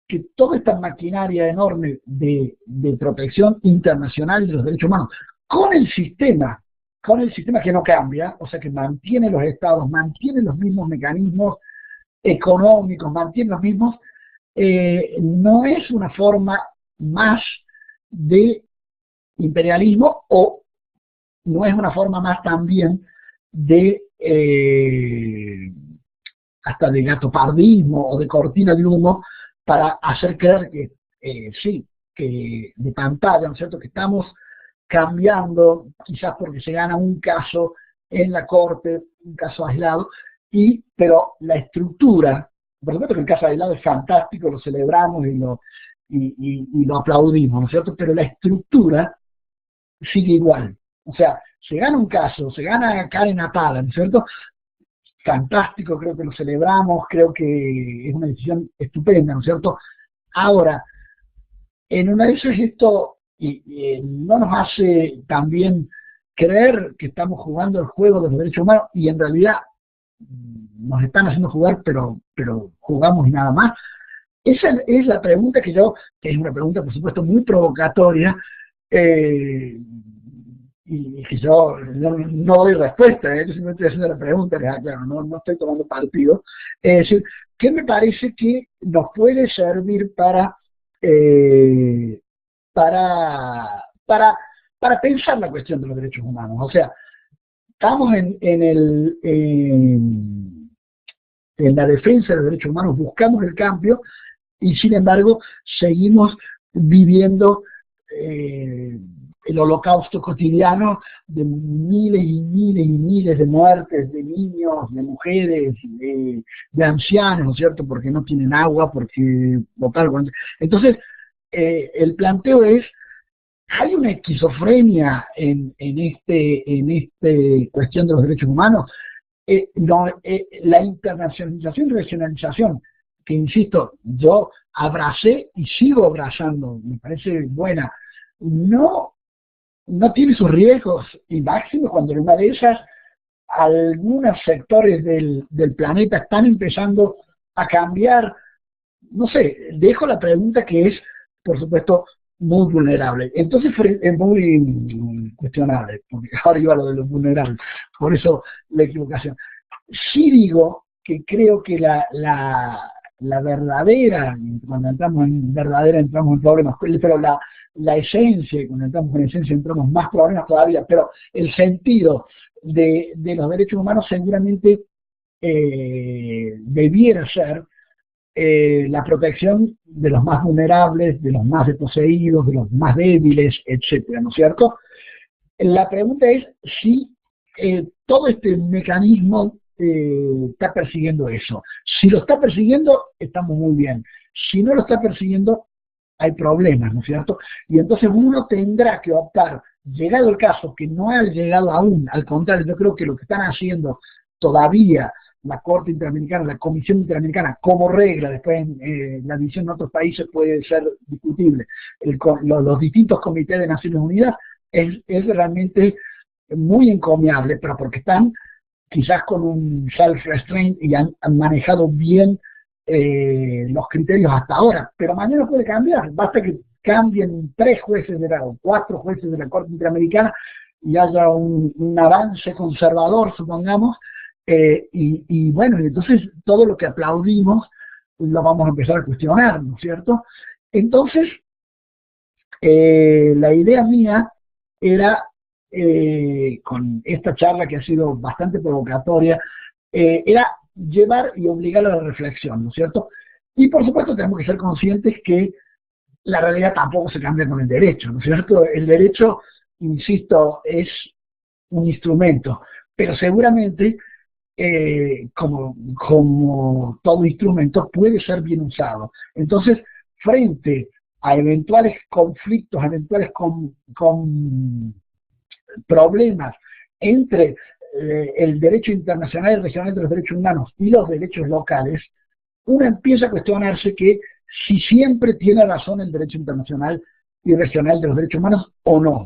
que toda esta maquinaria enorme de protección internacional de los derechos humanos, con el sistema que no cambia, o sea que mantiene los estados, mantiene los mismos mecanismos económicos, mantiene los mismos, no es una forma más de imperialismo, o no es una forma más también de hasta de gatopardismo o de cortina de humo para hacer creer que sí, que de pantalla, ¿no es cierto?, que estamos cambiando, quizás porque se gana un caso en la corte, un caso aislado, pero la estructura, por supuesto que el caso aislado es fantástico, lo celebramos y lo aplaudimos, ¿no es cierto?, pero la estructura sigue igual. O sea, se gana un caso, se gana Karen Atada, ¿no es cierto?, fantástico, creo que lo celebramos, creo que es una decisión estupenda, ¿no es cierto? Ahora, en una de esas esto no nos hace también creer que estamos jugando el juego de los derechos humanos, y en realidad nos están haciendo jugar, pero jugamos y nada más. Esa es la pregunta que es una pregunta por supuesto muy provocatoria, y que yo no doy respuesta, yo simplemente estoy haciendo la pregunta, claro, no estoy tomando partido. Es decir, ¿qué me parece que nos puede servir para pensar la cuestión de los derechos humanos? O sea, estamos en la defensa de los derechos humanos, buscamos el cambio, y sin embargo seguimos viviendo el holocausto cotidiano de miles y miles y miles de muertes de niños, de mujeres, de ancianos, ¿no es cierto?, porque no tienen agua, porque entonces el planteo es, hay una esquizofrenia en este cuestión de los derechos humanos. La internacionalización y regionalización que insisto, yo abracé y sigo abrazando, me parece buena, no, no tiene sus riesgos, y máximo cuando en una de esas algunos sectores del planeta están empezando a cambiar. No sé, dejo la pregunta que es, por supuesto, muy vulnerable. Entonces es muy cuestionable, porque ahora iba a lo de lo vulnerable, por eso la equivocación. Sí digo que creo que la verdadera, cuando entramos en verdadera entramos en problemas, pero la esencia, y cuando entramos en esencia entramos más problemas todavía, pero el sentido de los derechos humanos seguramente debiera ser la protección de los más vulnerables, de los más desposeídos, de los más débiles, etcétera, ¿no es cierto? La pregunta es si todo este mecanismo está persiguiendo eso. Si lo está persiguiendo, estamos muy bien. Si no lo está persiguiendo, hay problemas, ¿no es cierto? Y entonces uno tendrá que optar, llegado el caso, que no ha llegado aún, al contrario, yo creo que lo que están haciendo todavía la Corte Interamericana, la Comisión Interamericana, como regla, después la división en otros países puede ser discutible, los distintos comités de Naciones Unidas, es realmente muy encomiable, pero porque están quizás con un self-restraint y han manejado bien los criterios hasta ahora, pero mañana puede cambiar, basta que cambien 3 jueces o 4 jueces de la Corte Interamericana y haya un avance conservador, supongamos, y bueno, entonces todo lo que aplaudimos lo vamos a empezar a cuestionar, ¿no es cierto? Entonces, la idea mía era, con esta charla que ha sido bastante provocatoria, era llevar y obligar a la reflexión, ¿no es cierto? Y por supuesto tenemos que ser conscientes que la realidad tampoco se cambia con el derecho, ¿no es cierto? El derecho, insisto, es un instrumento, pero seguramente como todo instrumento puede ser bien usado. Entonces, frente a eventuales conflictos, eventuales con problemas entre el derecho internacional y regional de los derechos humanos y los derechos locales, uno empieza a cuestionarse que si siempre tiene razón el derecho internacional y regional de los derechos humanos o no.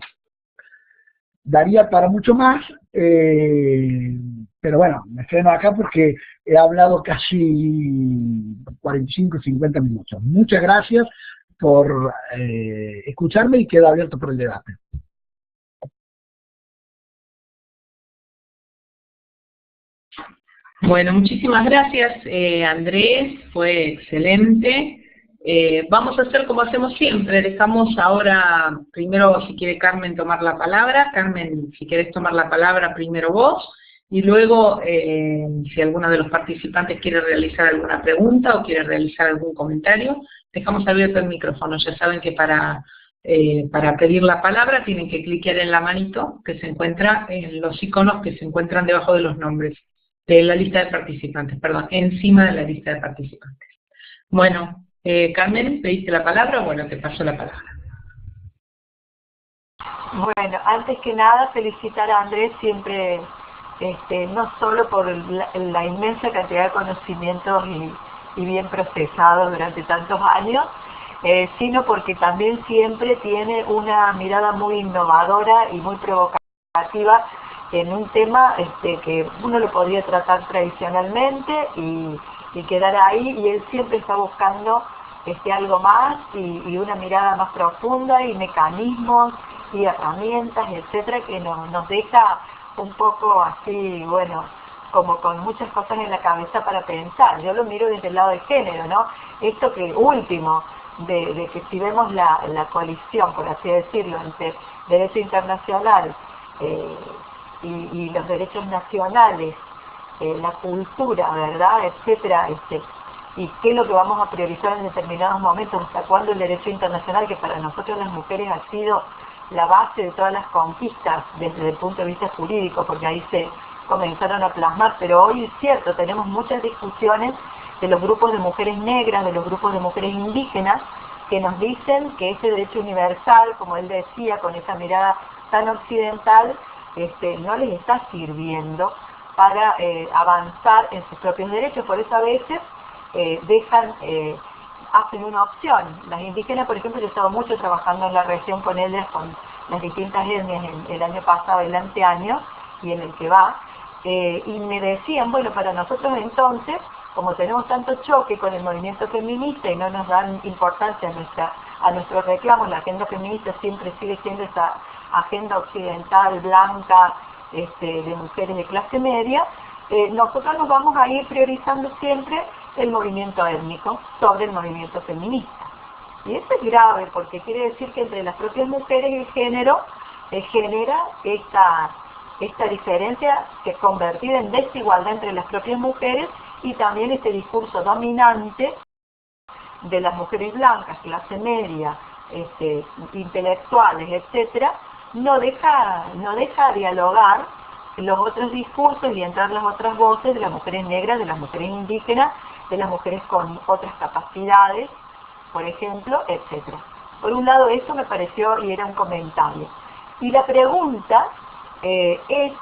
Daría para mucho más, pero bueno, me freno acá porque he hablado casi 45 o 50 minutos. Muchas gracias por escucharme y quedo abierto por el debate. Bueno, muchísimas gracias, Andrés, fue excelente. Vamos a hacer como hacemos siempre, dejamos ahora, primero si quiere Carmen tomar la palabra. Carmen, si quieres tomar la palabra primero vos, y luego si alguno de los participantes quiere realizar alguna pregunta o quiere realizar algún comentario, dejamos abierto el micrófono. Ya saben que para pedir la palabra tienen que cliquear en la manito que se encuentra en los iconos que se encuentran debajo de los nombres de la lista de participantes, perdón, encima de la lista de participantes. Bueno, Carmen, ¿pediste la palabra? Bueno, te paso la palabra. Bueno, antes que nada felicitar a Andrés siempre, no solo por la inmensa cantidad de conocimientos y bien procesados durante tantos años, sino porque también siempre tiene una mirada muy innovadora y muy provocativa en un tema que uno lo podría tratar tradicionalmente y quedar ahí, y él siempre está buscando algo más y una mirada más profunda y mecanismos y herramientas, etcétera, que nos deja un poco así, bueno, como con muchas cosas en la cabeza para pensar. Yo lo miro desde el lado de género, ¿no? Esto que último, de que si vemos la coalición, por así decirlo, entre derecho internacional y los derechos nacionales, la cultura, ¿verdad?, etcétera, y qué es lo que vamos a priorizar en determinados momentos, hasta cuándo el derecho internacional, que para nosotros las mujeres ha sido la base de todas las conquistas desde el punto de vista jurídico, porque ahí se comenzaron a plasmar, pero hoy es cierto, tenemos muchas discusiones de los grupos de mujeres negras, de los grupos de mujeres indígenas, que nos dicen que ese derecho universal, como él decía, con esa mirada tan occidental, no les está sirviendo para avanzar en sus propios derechos. Por eso a veces hacen una opción. Las indígenas, por ejemplo, yo he estado mucho trabajando en la región con ellas, con las distintas etnias el año pasado, el anteaño, y en el que va, y me decían, bueno, para nosotros entonces, como tenemos tanto choque con el movimiento feminista y no nos dan importancia a nuestros reclamos, la agenda feminista siempre sigue siendo esa agenda occidental, blanca, de mujeres de clase media, nosotros nos vamos a ir priorizando siempre el movimiento étnico sobre el movimiento feminista. Y eso es grave porque quiere decir que entre las propias mujeres el género genera esta diferencia que es convertida en desigualdad entre las propias mujeres, y también este discurso dominante de las mujeres blancas, clase media, intelectuales, etcétera, no deja dialogar los otros discursos y entrar las otras voces de las mujeres negras, de las mujeres indígenas, de las mujeres con otras capacidades, por ejemplo, etcétera. Por un lado eso me pareció y era un comentario. Y la pregunta es,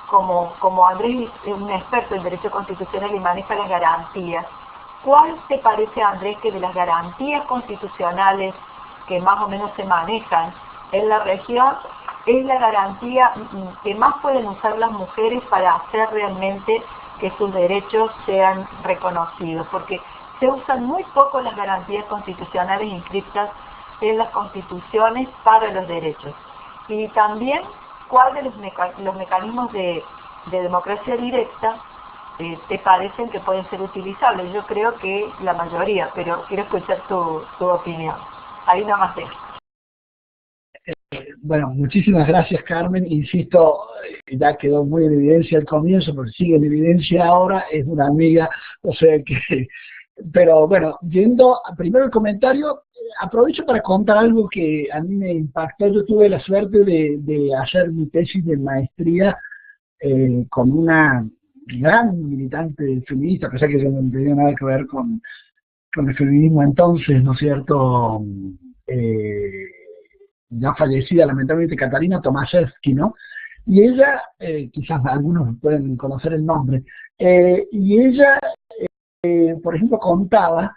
como Andrés es un experto en derecho constitucional y maneja las garantías, ¿cuál te parece, Andrés, que de las garantías constitucionales que más o menos se manejan en la región es la garantía que más pueden usar las mujeres para hacer realmente que sus derechos sean reconocidos? Porque se usan muy poco las garantías constitucionales inscritas en las constituciones para los derechos. Y también, ¿cuál de los mecanismos de democracia directa te parecen que pueden ser utilizables? Yo creo que la mayoría, pero quiero escuchar tu opinión. Ahí nomás dejo. Bueno, muchísimas gracias, Carmen. Insisto, ya quedó muy en evidencia al comienzo, pero sigue en evidencia ahora, es una amiga, o sea que... Pero bueno, yendo primero el comentario, aprovecho para contar algo que a mí me impactó. Yo tuve la suerte de hacer mi tesis de maestría con una gran militante feminista, a pesar que yo no tenía nada que ver con el feminismo entonces, ¿no es cierto?, ya fallecida lamentablemente, Catalina Tomaszewski, ¿no? Y ella, quizás algunos pueden conocer el nombre, y ella, por ejemplo, contaba,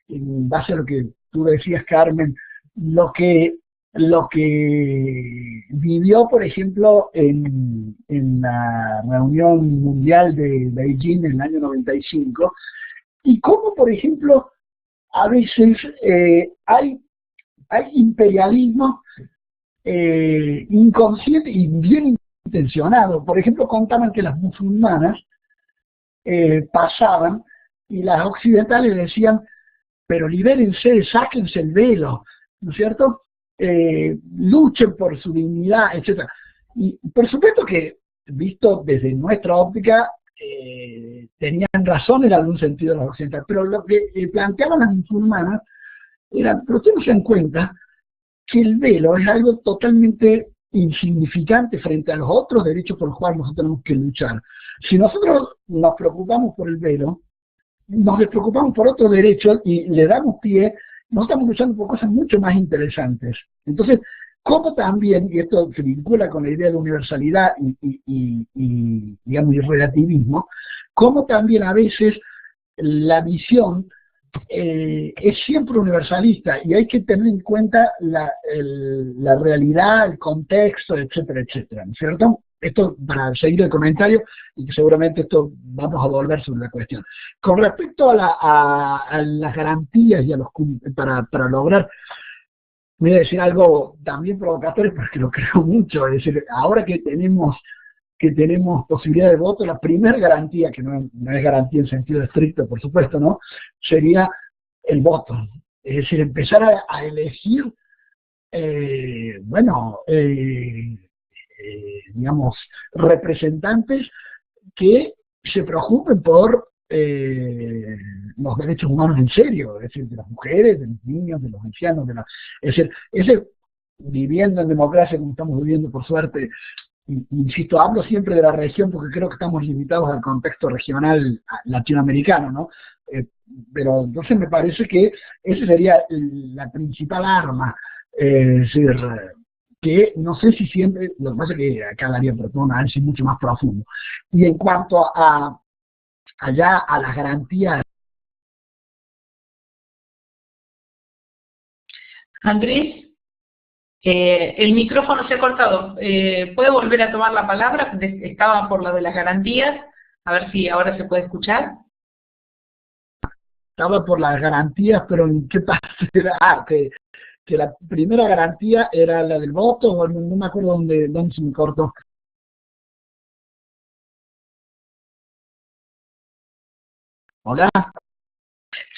en base a lo que tú decías, Carmen, lo que vivió, por ejemplo, en la reunión mundial de Beijing en el año 95, y cómo, por ejemplo, a veces hay imperialismo inconsciente y bien intencionado. Por ejemplo, contaban que las musulmanas pasaban y las occidentales decían, pero libérense, sáquense el velo, ¿no es cierto? Luchen por su dignidad, etc. Y por supuesto que, visto desde nuestra óptica, tenían razón en algún sentido las occidentales, pero lo que planteaban las musulmanas era, pero ustedes no se dan cuenta que el velo es algo totalmente insignificante frente a los otros derechos por los cuales nosotros tenemos que luchar. Si nosotros nos preocupamos por el velo, nos despreocupamos por otros derechos y le damos pie, nos estamos luchando por cosas mucho más interesantes. Entonces, como también, y esto se vincula con la idea de universalidad y digamos, y relativismo, como también a veces la visión es siempre universalista y hay que tener en cuenta la realidad, el contexto, etcétera, etcétera, ¿no es cierto? Esto para seguir el comentario y que seguramente esto vamos a volver sobre la cuestión. Con respecto a las garantías y a para lograr, voy a decir algo también provocatorio porque lo creo mucho, es decir, ahora que tenemos posibilidad de voto, la primera garantía, que no es garantía en sentido estricto, por supuesto, ¿no?, sería el voto. Es decir, empezar a elegir, digamos, representantes que se preocupen por los derechos humanos en serio, es decir, de las mujeres, de los niños, de los ancianos, es decir, viviendo en democracia como estamos viviendo, por suerte. Insisto, hablo siempre de la región porque creo que estamos limitados al contexto regional latinoamericano, ¿no? Pero entonces me parece que esa sería la principal arma, es decir, que no sé si siempre, lo que pasa es que acá daría por un análisis mucho más profundo. Y en cuanto allá a las garantías Andrés, el micrófono se ha cortado. ¿Puede volver a tomar la palabra? Estaba por lo de las garantías. A ver si ahora se puede escuchar. Estaba por las garantías, pero ¿en qué parte era? Ah, que la primera garantía era la del voto, o no me acuerdo dónde se me cortó. ¿Hola?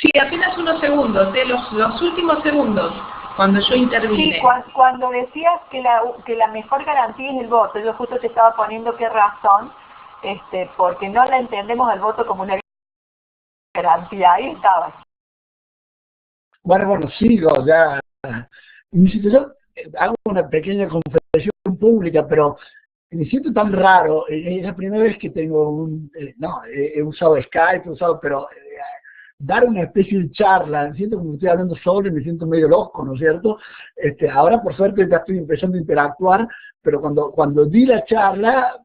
Sí, apenas unos segundos, los últimos segundos, cuando yo intervine. Sí, cuando decías que la mejor garantía es el voto, yo justo te estaba poniendo qué razón, porque no la entendemos el voto como una garantía. Ahí estabas. Bueno, sigo ya. Insisto, yo hago una pequeña confesión pública, pero me siento tan raro. Es la primera vez que tengo he usado Skype, pero dar una especie de charla, siento como que estoy hablando solo y me siento medio loco, ¿no es cierto? Ahora por suerte ya estoy empezando a interactuar, pero cuando di la charla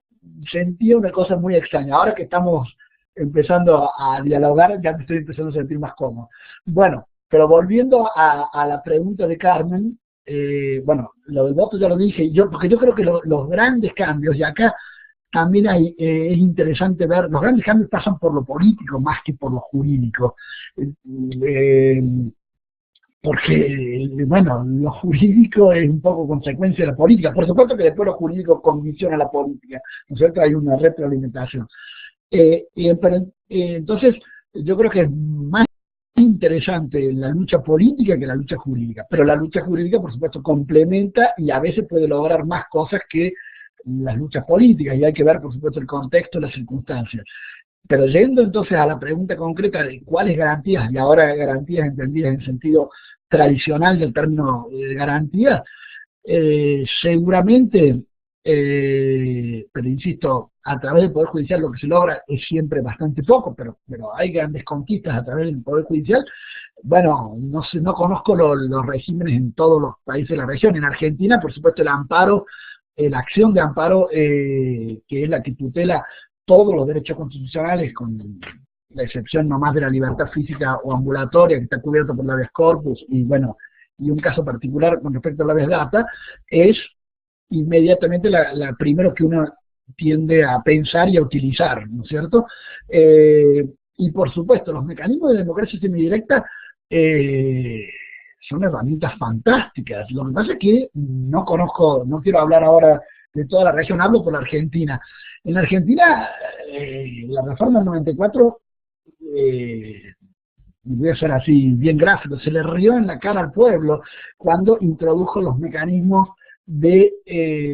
sentía una cosa muy extraña. Ahora que estamos empezando a dialogar, ya me estoy empezando a sentir más cómodo. Bueno, pero volviendo a la pregunta de Carmen, bueno, lo del voto ya lo dije, porque yo creo que los grandes cambios, y acá también es interesante ver, los grandes cambios pasan por lo político más que por lo jurídico. Porque, bueno, lo jurídico es un poco consecuencia de la política. Por supuesto que después lo jurídico condiciona la política, ¿no es cierto? Hay una retroalimentación. Entonces, yo creo que es más interesante la lucha política que la lucha jurídica, pero la lucha jurídica, por supuesto, complementa y a veces puede lograr más cosas que las luchas políticas, y hay que ver, por supuesto, el contexto, las circunstancias. Pero yendo entonces a la pregunta concreta de cuáles garantías, y ahora garantías entendidas en sentido tradicional del término de garantía, seguramente, pero insisto, a través del Poder Judicial lo que se logra es siempre bastante poco, pero hay grandes conquistas a través del Poder Judicial. Bueno, no conozco los regímenes en todos los países de la región. En Argentina, por supuesto, el amparo, la acción de amparo, que es la que tutela todos los derechos constitucionales, con la excepción nomás de la libertad física o ambulatoria, que está cubierto por la habeas corpus, y bueno, y un caso particular con respecto a la habeas data, es inmediatamente la primero que uno tiende a pensar y a utilizar, ¿no es cierto? Y por supuesto, los mecanismos de democracia semidirecta son herramientas fantásticas. Lo que pasa es que no quiero hablar ahora de toda la región, hablo por la Argentina. En la Argentina, la reforma del 94, voy a ser así bien gráfico, se le rió en la cara al pueblo cuando introdujo los mecanismos de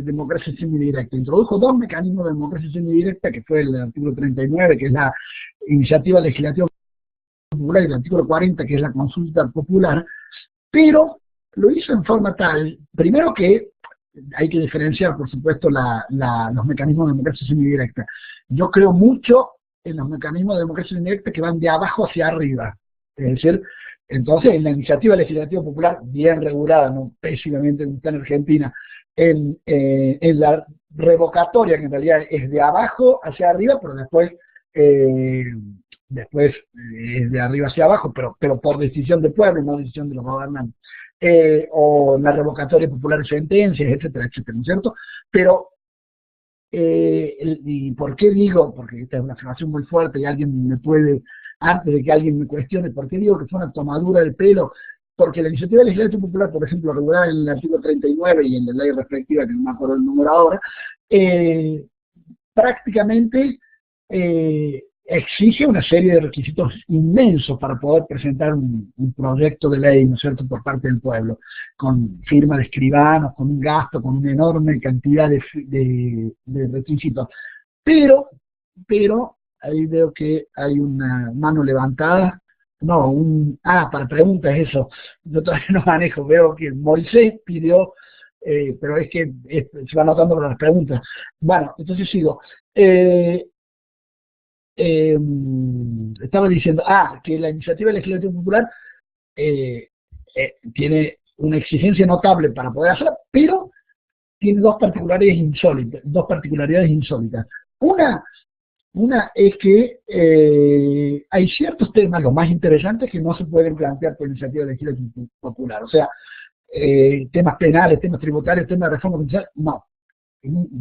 democracia semidirecta. Introdujo dos mecanismos de democracia semidirecta, que fue el artículo 39, que es la iniciativa legislativa popular, y el artículo 40, que es la consulta popular, pero lo hizo en forma tal, primero que hay que diferenciar, por supuesto, los mecanismos de democracia semidirecta. Yo creo mucho en los mecanismos de democracia semidirecta que van de abajo hacia arriba. Es decir, entonces, en la iniciativa legislativa popular, bien regulada, no pésimamente está en Argentina, en la revocatoria, que en realidad es de abajo hacia arriba, pero después es de arriba hacia abajo, pero por decisión del pueblo, no decisión de los gobernantes. O la revocatoria popular de sentencias, etcétera, etcétera, ¿no es cierto? Pero, ¿y por qué digo? Porque esta es una afirmación muy fuerte y alguien me puede, antes de que alguien me cuestione, ¿por qué digo que fue una tomadura de pelo? Porque la iniciativa legislativa popular, por ejemplo, regulada en el artículo 39 y en la ley respectiva, que no me acuerdo el número ahora, prácticamente exige una serie de requisitos inmensos para poder presentar un proyecto de ley, ¿no es cierto?, por parte del pueblo, con firma de escribanos, con un gasto, con una enorme cantidad de requisitos. Pero, ahí veo que hay una mano levantada. No, para preguntas eso, yo todavía no manejo, veo que Moisés pidió, pero es que se va anotando por las preguntas. Bueno, entonces sigo. Estaba diciendo, que la iniciativa legislativa popular tiene una exigencia notable para poder hacerla, pero tiene dos particularidades insólitas. Una es que hay ciertos temas, los más interesantes, que no se pueden plantear por iniciativa legislativa popular. O sea, temas penales, temas tributarios, temas de reforma judicial, no.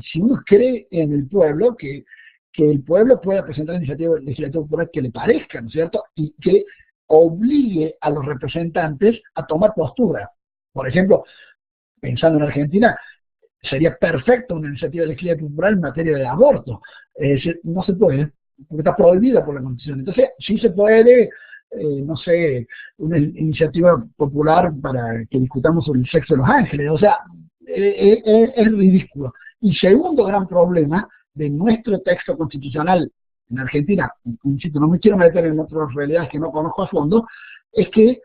Si uno cree en el pueblo, que el pueblo pueda presentar iniciativas legislativas populares que le parezcan, ¿no es cierto? Y que obligue a los representantes a tomar postura. Por ejemplo, pensando en Argentina, sería perfecto una iniciativa legislativa popular en materia de aborto. No se puede, porque está prohibida por la Constitución. Entonces, sí se puede, no sé, una iniciativa popular para que discutamos sobre el sexo de los ángeles. O sea, es ridículo. Y segundo gran problema de nuestro texto constitucional en Argentina, insisto, no me quiero meter en otras realidades que no conozco a fondo, es que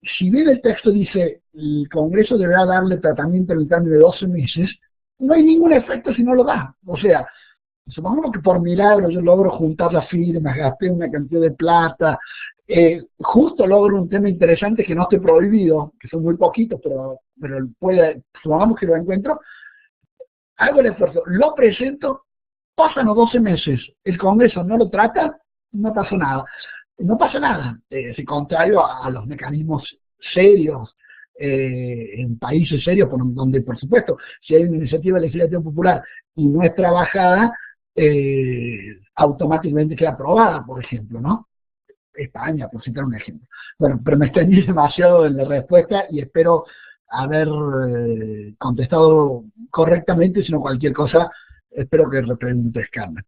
si bien el texto dice el Congreso deberá darle tratamiento en el término de 12 meses, no hay ningún efecto si no lo da. O sea, supongamos que por milagro yo logro juntar las firmas, gasté una cantidad de plata, justo logro un tema interesante que no esté prohibido, que son muy poquitos, pero supongamos que lo encuentro, hago el esfuerzo, lo presento, pasan los 12 meses, el Congreso no lo trata, no pasó nada. No pasa nada, es contrario a los mecanismos serios, en países serios, donde por supuesto, si hay una iniciativa legislativa popular y no es trabajada, automáticamente queda aprobada, por ejemplo, ¿no? España, por citar un ejemplo. Bueno, pero me extendí demasiado en la respuesta y espero haber contestado correctamente, si no cualquier cosa, espero que repreguntes, Carmen.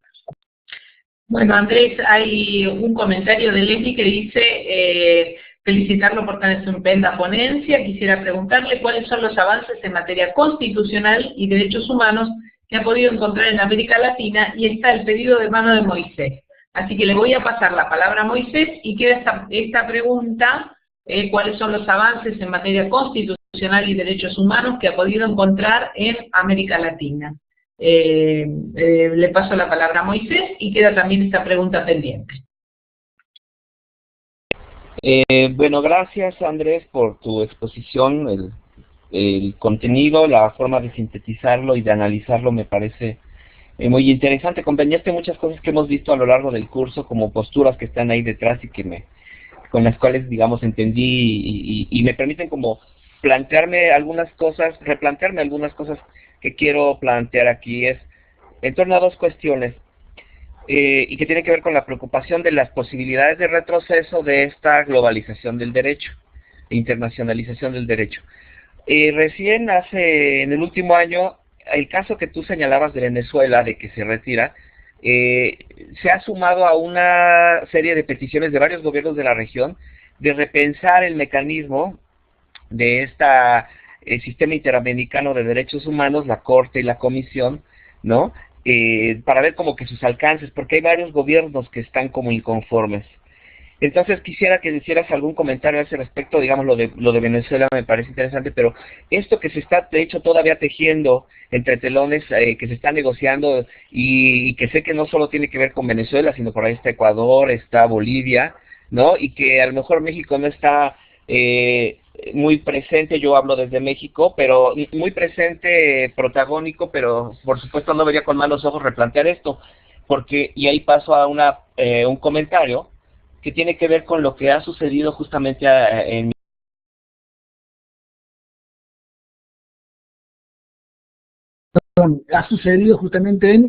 Bueno, Andrés, hay un comentario de Leslie que dice, felicitarlo por tan estupenda ponencia, quisiera preguntarle cuáles son los avances en materia constitucional y derechos humanos que ha podido encontrar en América Latina, y está el pedido de mano de Moisés. Así que le voy a pasar la palabra a Moisés y queda esta pregunta, cuáles son los avances en materia constitucional y derechos humanos que ha podido encontrar en América Latina. Le paso la palabra a Moisés y queda también esta pregunta pendiente. Bueno, gracias Andrés por tu exposición, el contenido, la forma de sintetizarlo y de analizarlo me parece muy interesante. Conveniaste muchas cosas que hemos visto a lo largo del curso como posturas que están ahí detrás y que con las cuales, digamos, entendí y me permiten como plantearme algunas cosas, replantearme algunas cosas que quiero plantear aquí. Es en torno a dos cuestiones y que tiene que ver con la preocupación de las posibilidades de retroceso de esta globalización del derecho, internacionalización del derecho. Recién en el último año, el caso que tú señalabas de Venezuela, de que se retira, se ha sumado a una serie de peticiones de varios gobiernos de la región de repensar el mecanismo de el sistema interamericano de derechos humanos, la Corte y la Comisión, ¿no? Para ver como que sus alcances, porque hay varios gobiernos que están como inconformes. Entonces quisiera que hicieras algún comentario a ese respecto. Digamos, lo de Venezuela me parece interesante, pero esto que se está, de hecho, todavía tejiendo entre telones, que se está negociando, y que sé que no solo tiene que ver con Venezuela, sino por ahí está Ecuador, está Bolivia, ¿no? Y que a lo mejor México no está muy presente, yo hablo desde México, pero muy presente, protagónico, pero por supuesto no vería con malos ojos replantear esto, porque, y ahí paso a un comentario que tiene que ver con lo que ha sucedido justamente en ha sucedido justamente No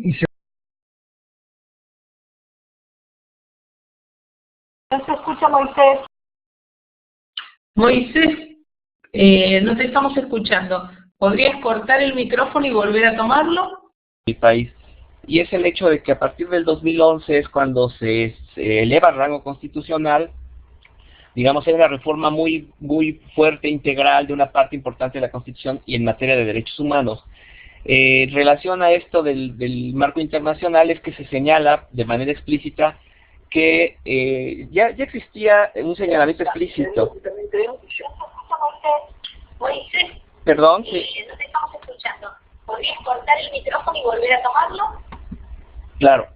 se escucha, Moisés. Moisés, no te estamos escuchando. ¿Podrías cortar el micrófono y volver a tomarlo? mi país. Y es el hecho de que a partir del 2011 es cuando se eleva el rango constitucional. Digamos, hay una reforma muy fuerte, integral, de una parte importante de la Constitución y en materia de derechos humanos. En relación a esto del marco internacional, es que se señala de manera explícita que ya existía un señalamiento explícito. Moisés, Perdón. no te estamos escuchando. ¿Podrías cortar el micrófono y volver a tomarlo? Claro.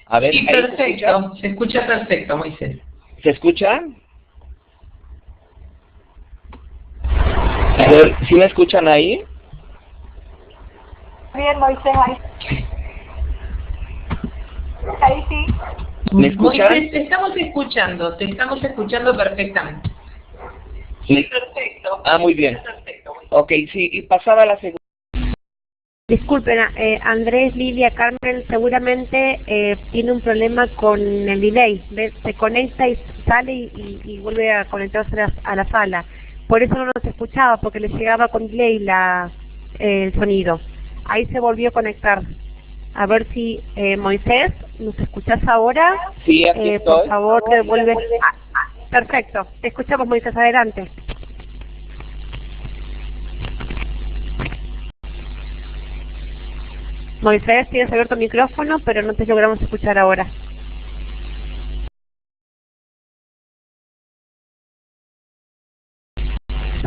A ver, Sí, perfecto. Se escucha perfecto, Moisés. ¿Se escucha? A ver, ¿sí me escuchan ahí? Bien, Moisés, ahí. Ahí sí. ¿Me escuchan? Moisés, te estamos escuchando perfectamente. Sí. Perfecto. Ah, muy bien. Perfecto. Ok, sí, y pasaba a la segunda. Disculpen, Andrés, Lilia, Carmen, seguramente tiene un problema con el delay. Se conecta y sale y vuelve a conectarse a la sala. Por eso no nos escuchaba, porque le llegaba con delay el sonido. Ahí se volvió a conectar. A ver si, Moisés, ¿nos escuchás ahora? Sí, aquí estoy. Por favor, devuelve. Perfecto, te escuchamos, Moisés, adelante. Moisés, tienes abierto el micrófono, pero no te logramos escuchar ahora.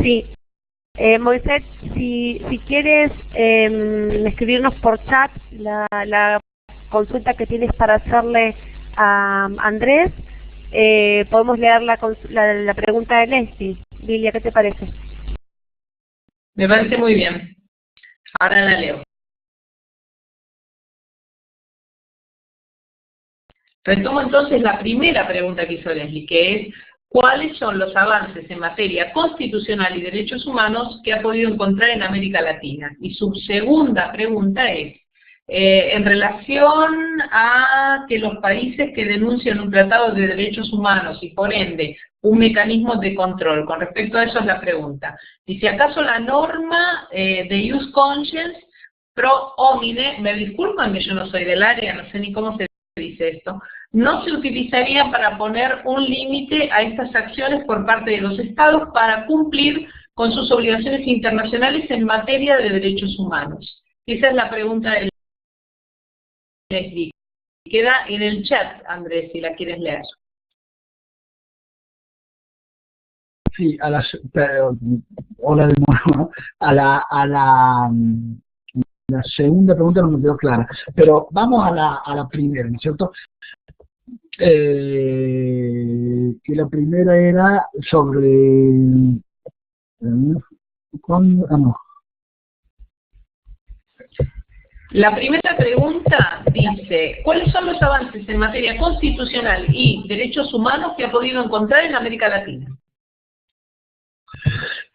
Sí. Moisés, si quieres escribirnos por chat la consulta que tienes para hacerle a Andrés, podemos leer la pregunta de Leslie. Lilia, ¿qué te parece? Me parece muy bien. Ahora la leo. Retomo entonces la primera pregunta que hizo Leslie, que es ¿cuáles son los avances en materia constitucional y derechos humanos que ha podido encontrar en América Latina? Y su segunda pregunta es, en relación a que los países que denuncian un tratado de derechos humanos y por ende un mecanismo de control, con respecto a eso es la pregunta. Dice, ¿acaso la norma de Ius Consciens pro homine, me disculpan que yo no soy del área, no sé ni cómo se dice esto, no se utilizaría para poner un límite a estas acciones por parte de los estados para cumplir con sus obligaciones internacionales en materia de derechos humanos? Esa es la pregunta de Leslie. Queda en el chat, Andrés, si la quieres leer. Sí, hola de nuevo, ¿no? La segunda pregunta no me quedó clara, pero vamos a la primera, ¿no es cierto? Que la primera era sobre... no. La primera pregunta dice, ¿cuáles son los avances en materia constitucional y derechos humanos que ha podido encontrar en América Latina?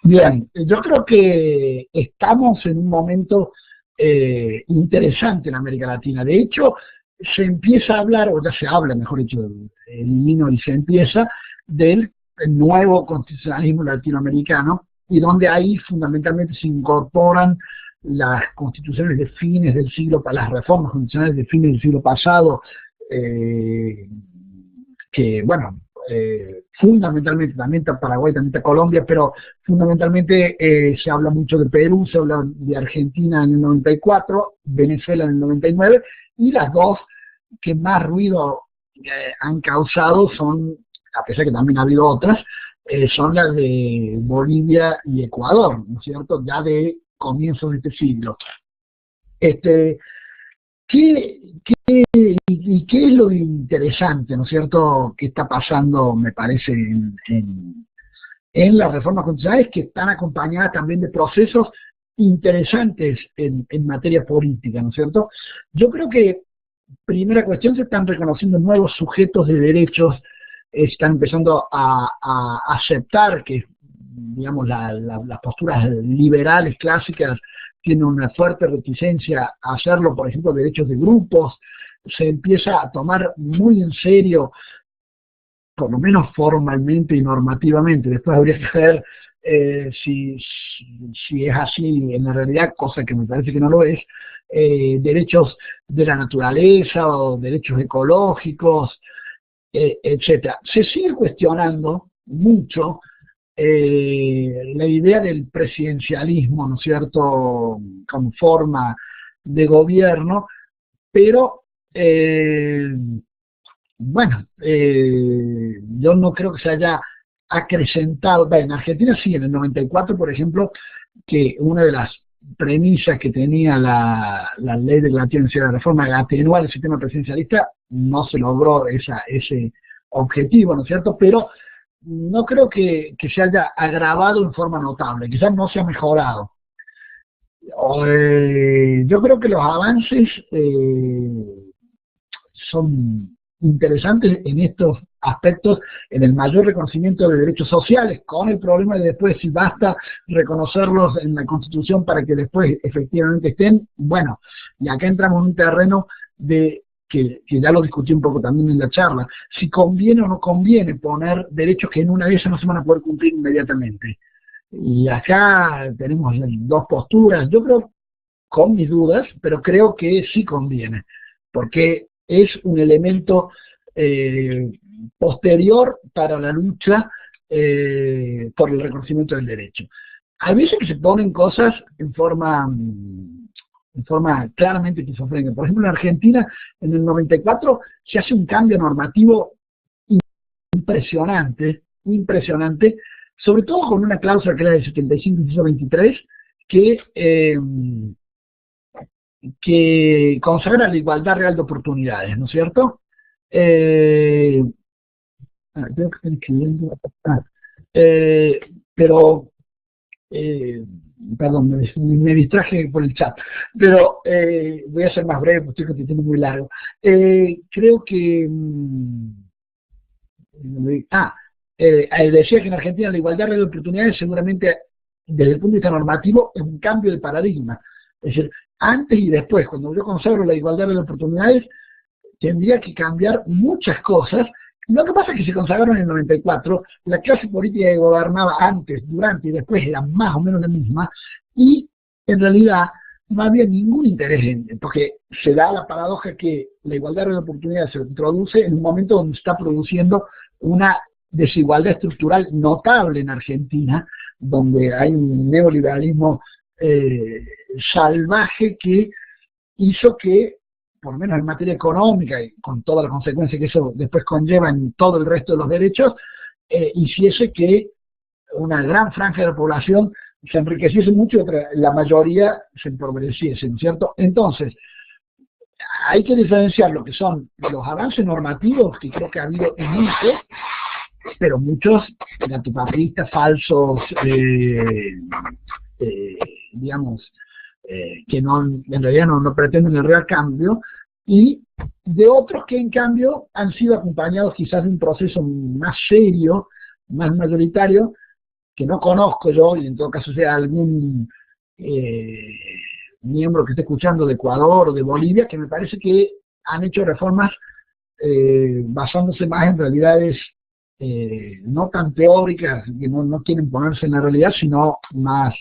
Bien, yo creo que estamos en un momento interesante en América Latina. De hecho, se empieza a hablar, o ya se habla, mejor dicho, elimino y se empieza, del nuevo constitucionalismo latinoamericano, y donde ahí fundamentalmente se incorporan las constituciones de fines del siglo, las reformas constitucionales de fines del siglo pasado, que, bueno, fundamentalmente, también está Paraguay, también está Colombia, pero fundamentalmente se habla mucho de Perú, se habla de Argentina en el 94, Venezuela en el 99, y las dos que más ruido han causado son, a pesar que también ha habido otras, son las de Bolivia y Ecuador, ¿no es cierto?, ya de comienzos de este siglo. ¿Qué es lo interesante, ¿no es cierto?, que está pasando, me parece, en las reformas constitucionales, que están acompañadas también de procesos interesantes en materia política, ¿no es cierto? Yo creo que, primera cuestión, se están reconociendo nuevos sujetos de derechos, están empezando a aceptar que, digamos, las posturas liberales clásicas tienen una fuerte reticencia a hacerlo, por ejemplo, derechos de grupos, se empieza a tomar muy en serio, por lo menos formalmente y normativamente, después habría que ver si es así en la realidad, cosa que me parece que no lo es, derechos de la naturaleza o derechos ecológicos, etcétera. Se sigue cuestionando mucho la idea del presidencialismo, ¿no es cierto?, como forma de gobierno, pero bueno, yo no creo que se haya acrecentado. Bueno, en Argentina sí, en el 94, por ejemplo, que una de las premisas que tenía la ley de la reforma de atenuar el sistema presidencialista, no se logró ese objetivo, ¿no es cierto?, pero no creo que se haya agravado en forma notable, quizás no se ha mejorado. Yo creo que los avances son interesantes en estos aspectos en el mayor reconocimiento de derechos sociales, con el problema de después si basta reconocerlos en la Constitución para que después efectivamente estén. Bueno, y acá entramos en un terreno de que ya lo discutí un poco también en la charla, si conviene o no conviene poner derechos que en una de ellas no se van a poder cumplir inmediatamente. Y acá tenemos dos posturas, yo creo, con mis dudas, pero creo que sí conviene, porque es un elemento posterior para la lucha por el reconocimiento del derecho. Hay veces que se ponen cosas en forma claramente esquizofrénica. Por ejemplo, en Argentina, en el 94, se hace un cambio normativo impresionante, sobre todo con una cláusula que era del 75, inciso 23, que consagra la igualdad real de oportunidades, ¿no es cierto? Creo que estoy escribiendo. Perdón, me distraje por el chat, pero voy a ser más breve porque estoy contestando muy largo. Creo que... decía que en Argentina la igualdad real de oportunidades seguramente, desde el punto de vista normativo, es un cambio de paradigma. Es decir, antes y después, cuando yo consagro la igualdad de oportunidades, tendría que cambiar muchas cosas. Lo que pasa es que se consagraron en el 94, la clase política que gobernaba antes, durante y después era más o menos la misma, y en realidad no había ningún interés porque se da la paradoja que la igualdad de oportunidades se introduce en un momento donde se está produciendo una desigualdad estructural notable en Argentina, donde hay un neoliberalismo salvaje que hizo que, por lo menos en materia económica y con todas las consecuencias que eso después conlleva en todo el resto de los derechos, hiciese que una gran franja de la población se enriqueciese mucho y la mayoría se empobreciese, ¿no es cierto? Entonces, hay que diferenciar lo que son los avances normativos, que creo que ha habido en muchos, pero muchos antipapistas, falsos, digamos, que no, en realidad no pretenden el real cambio, y de otros que en cambio han sido acompañados quizás de un proceso más serio, más mayoritario, que no conozco yo, y en todo caso sea algún miembro que esté escuchando de Ecuador o de Bolivia, que me parece que han hecho reformas basándose más en realidades no tan teóricas, que no quieren ponerse en la realidad, sino más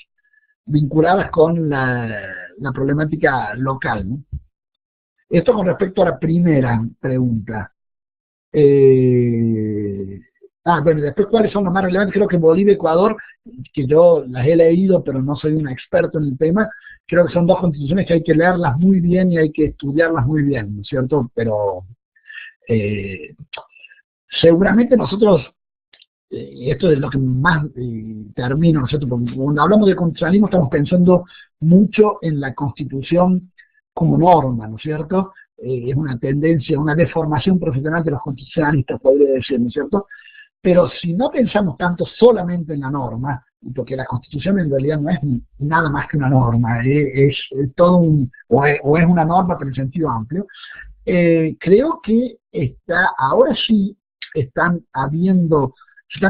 vinculadas con la problemática local, ¿no? Esto con respecto a la primera pregunta. Bueno, después, ¿cuáles son los más relevantes? Creo que Bolivia y Ecuador, que yo las he leído, pero no soy un experto en el tema, creo que son dos constituciones que hay que leerlas muy bien y hay que estudiarlas muy bien, ¿no es cierto? Pero seguramente nosotros, esto es lo que más termino, ¿no es cierto? Porque cuando hablamos de constitucionalismo estamos pensando mucho en la Constitución como norma, ¿no es cierto? Es una tendencia, una deformación profesional de los constitucionalistas, podría decir, ¿no es cierto? Pero si no pensamos tanto solamente en la norma, porque la Constitución en realidad no es nada más que una norma, es todo o es una norma pero en sentido amplio, creo que ahora sí se están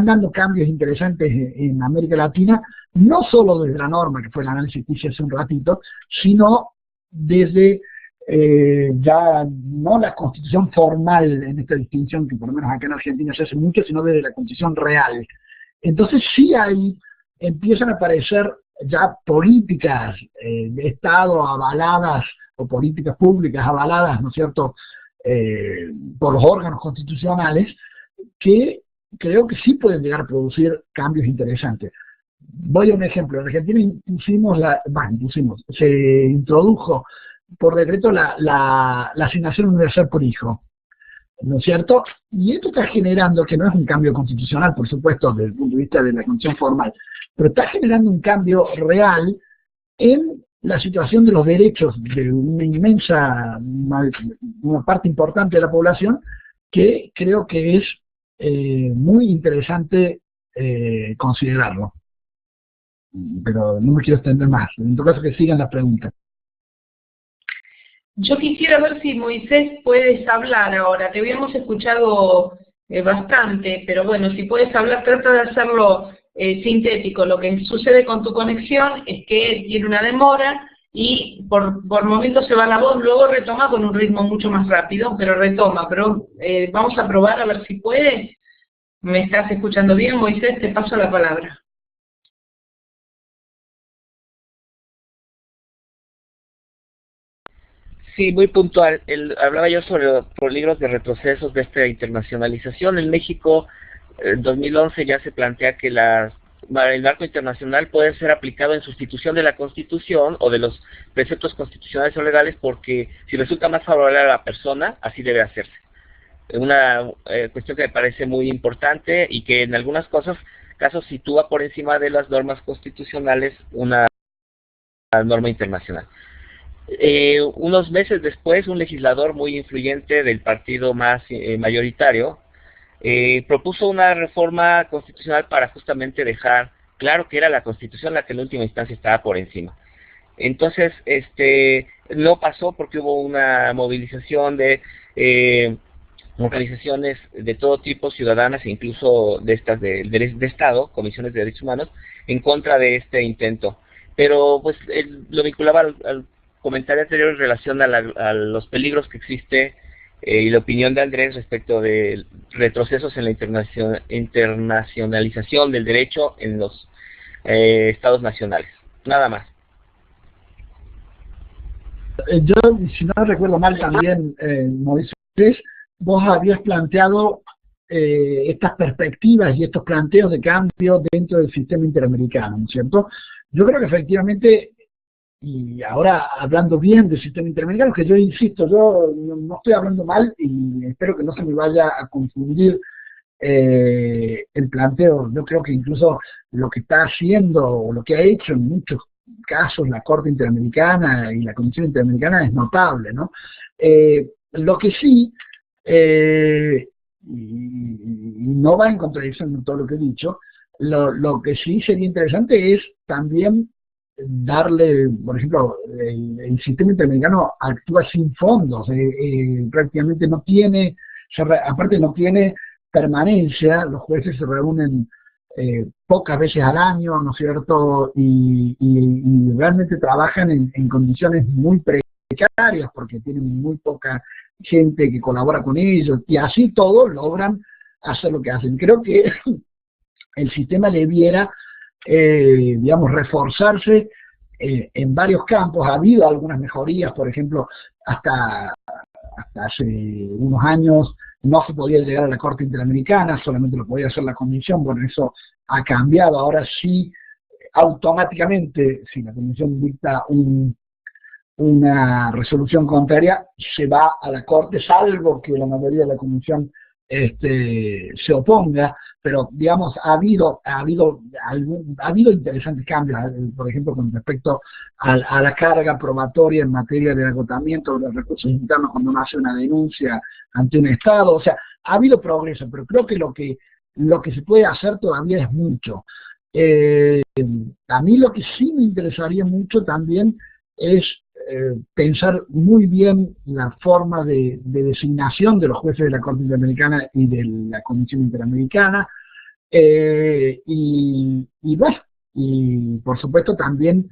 dando cambios interesantes en América Latina, no solo desde la norma, que fue el análisis que hice hace un ratito, sino desde ya no la constitución formal en esta distinción, que por lo menos acá en Argentina se hace mucho, sino desde la constitución real. Entonces sí empiezan a aparecer ya políticas de Estado avaladas, o políticas públicas avaladas, ¿no es cierto?, por los órganos constitucionales, que creo que sí pueden llegar a producir cambios interesantes. Voy a un ejemplo. En Argentina se introdujo por decreto la asignación universal por hijo, ¿no es cierto? Y esto está generando, que no es un cambio constitucional, por supuesto, desde el punto de vista de la constitución formal, pero está generando un cambio real en la situación de los derechos de una parte importante de la población, que creo que es muy interesante considerarlo. Pero no me quiero extender más. En todo caso, que sigan las preguntas. Yo quisiera ver si Moisés puedes hablar ahora. Te habíamos escuchado bastante, pero bueno, si puedes hablar, trata de hacerlo sintético. Lo que sucede con tu conexión es que tiene una demora y por momentos se va la voz, luego retoma con un ritmo mucho más rápido, pero retoma. Pero vamos a probar a ver si puedes. ¿Me estás escuchando bien, Moisés? Te paso la palabra. Sí, muy puntual. Hablaba yo sobre los peligros de retrocesos de esta internacionalización. En México, en 2011 ya se plantea que el marco internacional puede ser aplicado en sustitución de la Constitución o de los preceptos constitucionales o legales, porque si resulta más favorable a la persona, así debe hacerse. Una cuestión que me parece muy importante y que en algunos casos sitúa por encima de las normas constitucionales una norma internacional. Unos meses después, un legislador muy influyente del partido más mayoritario propuso una reforma constitucional para justamente dejar claro que era la Constitución la que en última instancia estaba por encima. Entonces, no pasó porque hubo una movilización de organizaciones de todo tipo, ciudadanas e incluso de estas de Estado, comisiones de derechos humanos, en contra de este intento. Pero pues lo vinculaba al comentario anterior en relación a los peligros que existe y la opinión de Andrés respecto de retrocesos en la internacionalización del derecho en los estados nacionales. Nada más. Yo, si no recuerdo mal también, Moisés, vos habías planteado estas perspectivas y estos planteos de cambio dentro del sistema interamericano, ¿no es cierto? Yo creo que efectivamente, y ahora hablando bien del sistema interamericano, que yo insisto, yo no estoy hablando mal y espero que no se me vaya a confundir el planteo. Yo creo que incluso lo que está haciendo o lo que ha hecho en muchos casos la Corte Interamericana y la Comisión Interamericana es notable, ¿no? Lo que sí, y no va en contradicción con todo lo que he dicho, lo que sí sería interesante es también darle, por ejemplo, el sistema interamericano actúa sin fondos, prácticamente no tiene, aparte no tiene permanencia, los jueces se reúnen pocas veces al año, ¿no es cierto? Y realmente trabajan en condiciones muy precarias porque tienen muy poca gente que colabora con ellos y así todos logran hacer lo que hacen. Creo que el sistema debiera, digamos, reforzarse en varios campos. Ha habido algunas mejorías, por ejemplo, hasta hace unos años no se podía llegar a la Corte Interamericana, solamente lo podía hacer la Comisión. Bueno, eso ha cambiado. Ahora sí, automáticamente, si la Comisión dicta una resolución contraria, se va a la Corte, salvo que la mayoría de la Comisión se oponga, pero digamos ha habido interesantes cambios, por ejemplo con respecto a la carga probatoria en materia de agotamiento de los recursos internos cuando uno hace una denuncia ante un Estado. O sea, ha habido progreso, pero creo que lo que se puede hacer todavía es mucho. A mí lo que sí me interesaría mucho también es pensar muy bien la forma de designación de los jueces de la Corte Interamericana y de la Comisión Interamericana, y bueno, y por supuesto también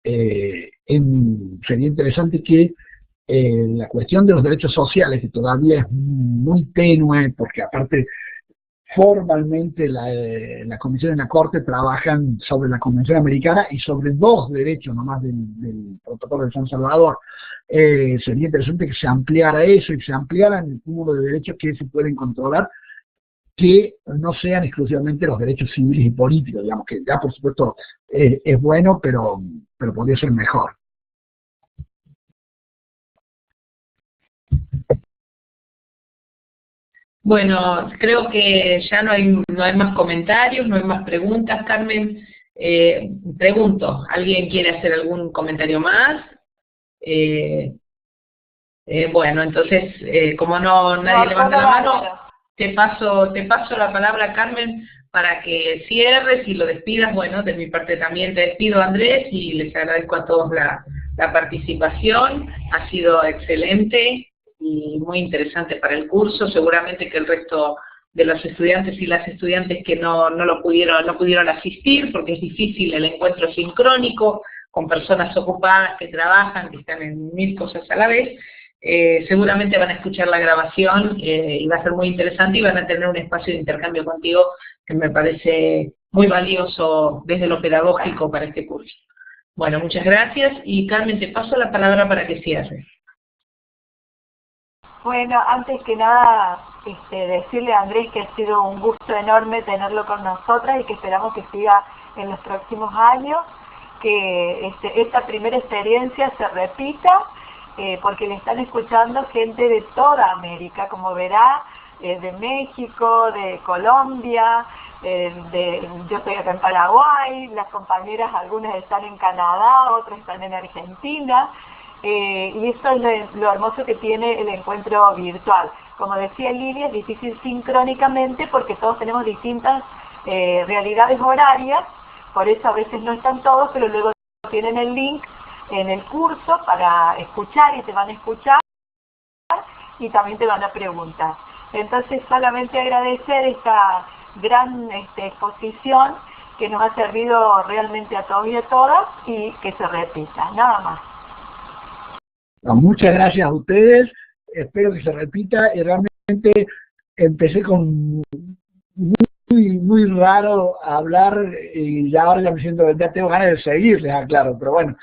sería interesante que la cuestión de los derechos sociales, que todavía es muy tenue, porque aparte formalmente la Comisión y la Corte trabajan sobre la Convención Americana y sobre dos derechos nomás del Protocolo de San Salvador. Sería interesante que se ampliara eso y que se ampliaran el cúmulo de derechos que se pueden controlar, que no sean exclusivamente los derechos civiles y políticos, digamos, que ya por supuesto es bueno, pero podría ser mejor. Bueno, creo que ya no hay más comentarios, no hay más preguntas. Carmen, pregunto, ¿alguien quiere hacer algún comentario más? Bueno, entonces, como nadie levanta la mano, te paso la palabra, Carmen, para que cierres y lo despidas. Bueno, de mi parte también te despido, Andrés, y les agradezco a todos la participación. Ha sido excelente y muy interesante para el curso. Seguramente que el resto de los estudiantes y las estudiantes que no pudieron asistir, porque es difícil el encuentro sincrónico, con personas ocupadas que trabajan, que están en 1000 cosas a la vez. Seguramente van a escuchar la grabación y va a ser muy interesante y van a tener un espacio de intercambio contigo que me parece muy valioso desde lo pedagógico para este curso. Bueno, muchas gracias y Carmen, te paso la palabra para que cierres. Bueno, antes que nada, decirle a Andrés que ha sido un gusto enorme tenerlo con nosotras y que esperamos que siga en los próximos años, que esta primera experiencia se repita, porque le están escuchando gente de toda América, como verá, de México, de Colombia, yo estoy acá en Paraguay, las compañeras, algunas están en Canadá, otras están en Argentina, y eso es lo hermoso que tiene el encuentro virtual. Como decía Lidia, es difícil sincrónicamente porque todos tenemos distintas realidades horarias, por eso a veces no están todos, pero luego tienen el link en el curso para escuchar y te van a escuchar y también te van a preguntar. Entonces solamente agradecer esta gran exposición que nos ha servido realmente a todos y a todas y que se repita, nada más. Muchas gracias a ustedes, espero que se repita y realmente empecé con muy raro hablar y ya ahora ya me siento, ya tengo ganas de seguirles, aclaro, pero bueno,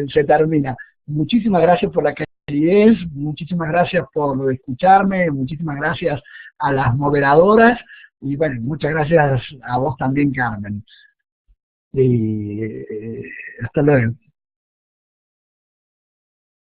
se termina. Muchísimas gracias por la calidez, muchísimas gracias por escucharme, muchísimas gracias a las moderadoras y bueno, muchas gracias a vos también, Carmen. Y hasta luego.